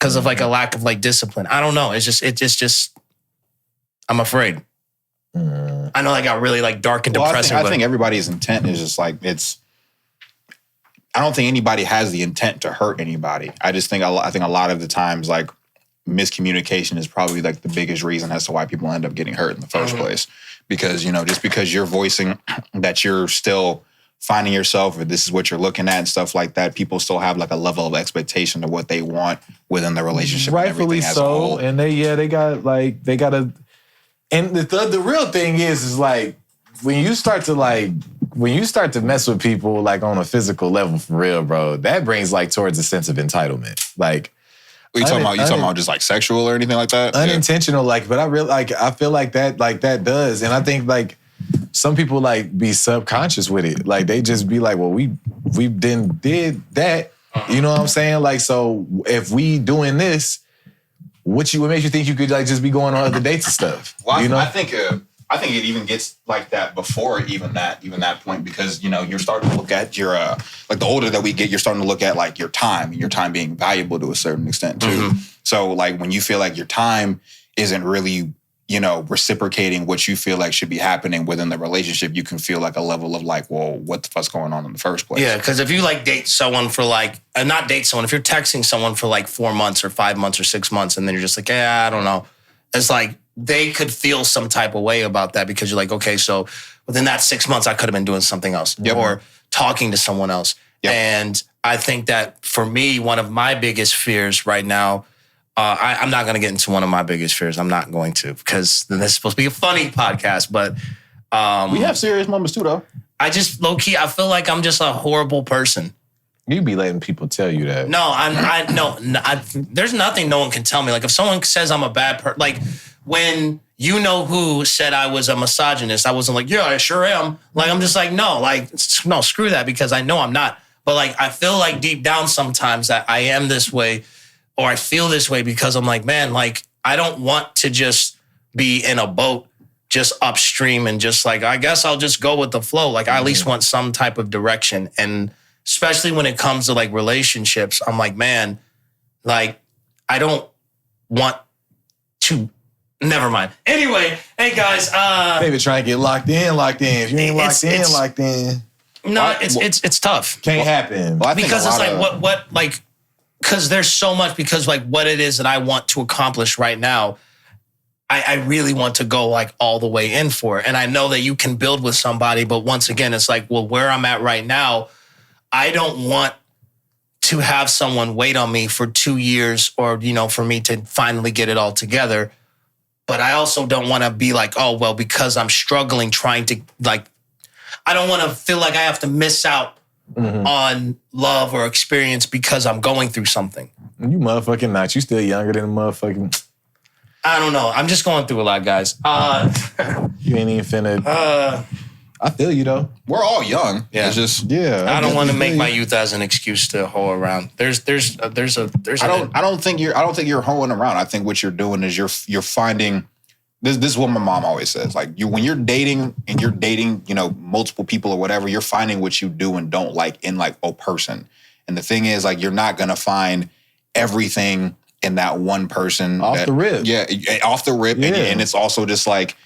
because of like a lack of like discipline. I don't know. It's just I'm afraid. I know I got really like dark and depressing. I think everybody's intent is just like I don't think anybody has the intent to hurt anybody. I think a lot of the times like miscommunication is probably like the biggest reason as to why people end up getting hurt in the first place. Because, just because you're voicing that you're still finding yourself or this is what you're looking at and stuff like that, people still have like a level of expectation of what they want within the relationship. Rightfully so. And they got to, and the real thing is like, when you start to mess with people like on a physical level for real, bro, that brings like towards a sense of entitlement. Like, you talking about just like sexual or anything like that? Unintentional, like, but I feel like that does. And I think like some people like be subconscious with it. Like they just be like, well, we did that. You know what I'm saying? Like, so if we doing this, what makes you think you could like just be going on other dates and stuff? Well, I think it even gets like that before even that point, because you're starting to look at your like the older that we get, you're starting to look at like your time being valuable to a certain extent too. Mm-hmm. So like when you feel like your time isn't really reciprocating what you feel like should be happening within the relationship, you can feel like a level of like, well, what the fuck's going on in the first place? Yeah, because if you like date someone for like not date someone, if you're texting someone for like 4 months or 5 months or 6 months, and then you're just like, I don't know, it's like they could feel some type of way about that because you're like, okay, so within that 6 months, I could have been doing something else or talking to someone else. Yep. And I think that for me, one of my biggest fears right now, I'm not going to get into one of my biggest fears. I'm not going to, because this is supposed to be a funny podcast, but we have serious moments too, though. I just low key, I feel like I'm just a horrible person. You be letting people tell you that. No, there's nothing no one can tell me. Like if someone says I'm a bad person, like when who said I was a misogynist, I wasn't like, yeah, I sure am. Like, I'm just like, no, screw that, because I know I'm not. But like, I feel like deep down sometimes that I am this way, or I feel this way because I'm like, man, like, I don't want to just be in a boat just upstream and just like, I guess I'll just go with the flow. Like, I at least want some type of direction. And especially when it comes to like relationships, I'm like, man, like, I don't want to. Never mind. Anyway, hey guys. David trying to get locked in. If you ain't locked in. No, it's tough. Can't happen. Well, because it's like what like, because there's so much, because like what it is that I want to accomplish right now, I really want to go like all the way in for it. And I know that you can build with somebody, but once again, it's like, well, where I'm at right now, I don't want to have someone wait on me for 2 years or, for me to finally get it all together. But I also don't want to be like, oh, well, because I'm struggling trying to like, I don't want to feel like I have to miss out on love or experience because I'm going through something. You motherfucking not. You still younger than a motherfucking. I don't know. I'm just going through a lot, guys. You ain't even finna. I feel you though. We're all young. Yeah. It's just I don't want to make my youth as an excuse to hoe around. I don't think you're hoeing around. I think what you're doing is you're finding this is what my mom always says. Like when you're dating and you're dating, multiple people or whatever, you're finding what you do and don't like in like a person. And the thing is, like, you're not gonna find everything in that one person off the rip. Yeah, off the rip. Yeah. And it's also just like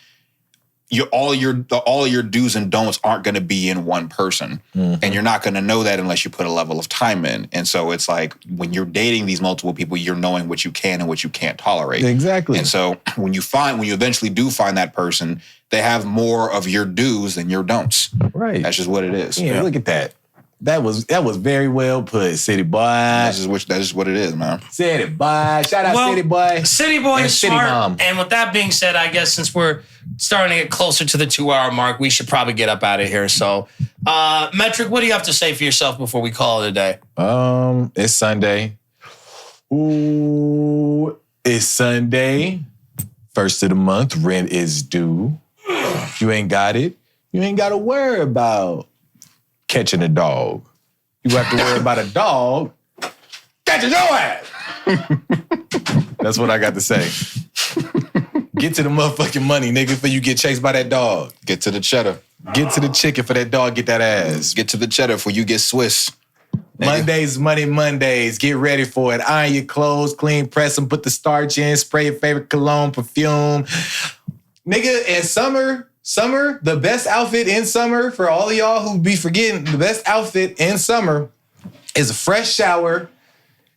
all your do's and don'ts aren't going to be in one person. Mm-hmm. And you're not going to know that unless you put a level of time in. And so it's like when you're dating these multiple people, you're knowing what you can and what you can't tolerate. Exactly. And so when you eventually do find that person, they have more of your do's than your don'ts. Right. That's just what it is. Yeah. Look at that. That was very well put, City Boy. That's just what it is, man. City Boy. Shout out City Boy. City Boy is smart. Mom. And with that being said, I guess since we're starting to get closer to the 2-hour mark, we should probably get up out of here. So, Metrick, what do you have to say for yourself before we call it a day? It's Sunday. Ooh, it's Sunday. First of the month, rent is due. If you ain't got it, you ain't got to worry about catching a dog. You have to worry about a dog catching your ass. That's what I got to say. Get to the motherfucking money, nigga, before you get chased by that dog. Get to the cheddar. Get to the chicken for that dog, get that ass. Get to the cheddar before you get Swiss. Mondays, Mondays. Get ready for it. Iron your clothes, clean, press them, put the starch in, spray your favorite cologne, perfume. Nigga, in summer, the best outfit in summer, for all of y'all who be forgetting, the best outfit in summer is a fresh shower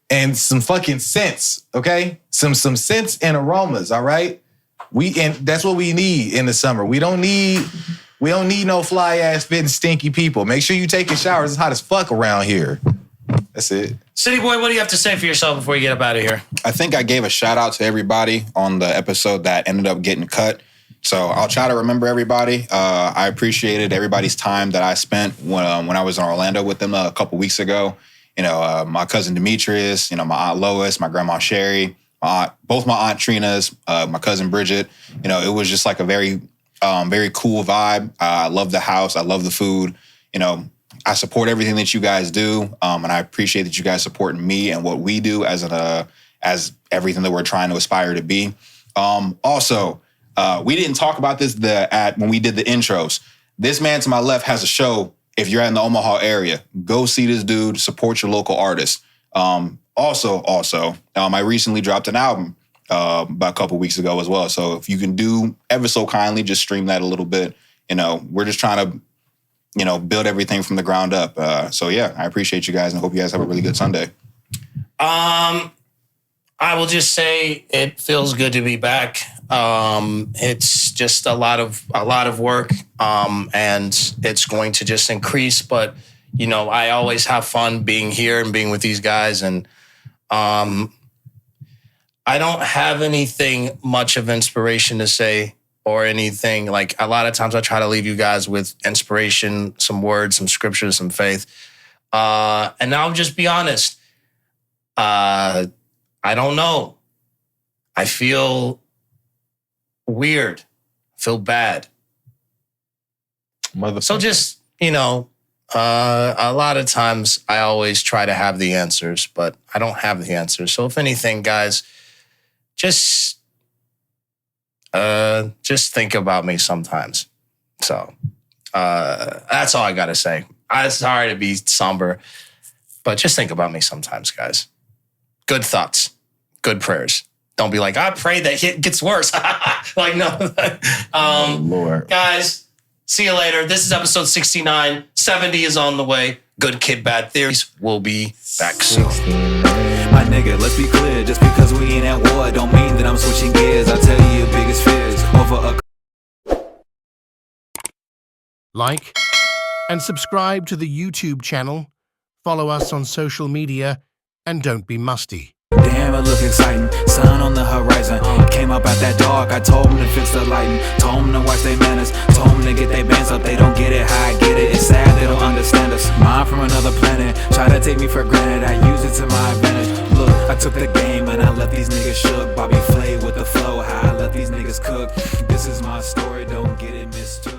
and some fucking scents, okay? Some scents and aromas, all right? And that's what we need in the summer. We don't need no fly ass fitting stinky people. Make sure you take your showers. It's hot as fuck around here. That's it. City Boy, what do you have to say for yourself before you get up out of here? I think I gave a shout out to everybody on the episode that ended up getting cut. So I'll try to remember everybody. I appreciated everybody's time that I spent when I was in Orlando with them a couple weeks ago. My cousin Demetrius, my Aunt Lois, my grandma Sherry, both my Aunt Trina's, my cousin Bridget. It was just like a very cool vibe. I love the house. I love the food. I support everything that you guys do, and I appreciate that you guys supporting me and what we do as everything that we're trying to aspire to be. Also, we didn't talk about this when we did the intros. This man to my left has a show. If you're in the Omaha area, go see this dude. Support your local artists. Also, I recently dropped an album about a couple weeks ago as well. So if you can do ever so kindly, just stream that a little bit. We're just trying to, build everything from the ground up. So yeah, I appreciate you guys and hope you guys have a really good Sunday. I will just say it feels good to be back. It's just a lot of work, and it's going to just increase. But I always have fun being here and being with these guys, and I don't have anything much of inspiration to say or anything. Like a lot of times, I try to leave you guys with inspiration, some words, some scripture, some faith, and I'll just be honest. I don't know. I feel weird. I feel bad. So just, a lot of times I always try to have the answers, but I don't have the answers. So if anything, guys, just think about me sometimes. So that's all I got to say. I'm sorry to be somber, but just think about me sometimes, guys. Good thoughts. Good prayers. Don't be like, I pray that it gets worse. Like, no. Lord. Guys, see you later. This is episode 69. 70 is on the way. Good Kid, Bad Theories. We'll be back soon. My nigga, let's be clear. Just because we ain't at war don't mean that I'm switching gears. I'll tell you your biggest fears over a... Like and subscribe to the YouTube channel. Follow us on social media. And don't be musty. Damn, it look exciting. Sun on the horizon. Came up out that dark. I told them to fix the lighting. Told them to watch their manners. Told them to get their bands up. They don't get it how I get it. It's sad they don't understand us. Mine from another planet. Try to take me for granted. I use it to my advantage. Look, I took the game and I left these niggas shook. Bobby Flay with the flow. How I let these niggas cook. This is my story. Don't get it mistook.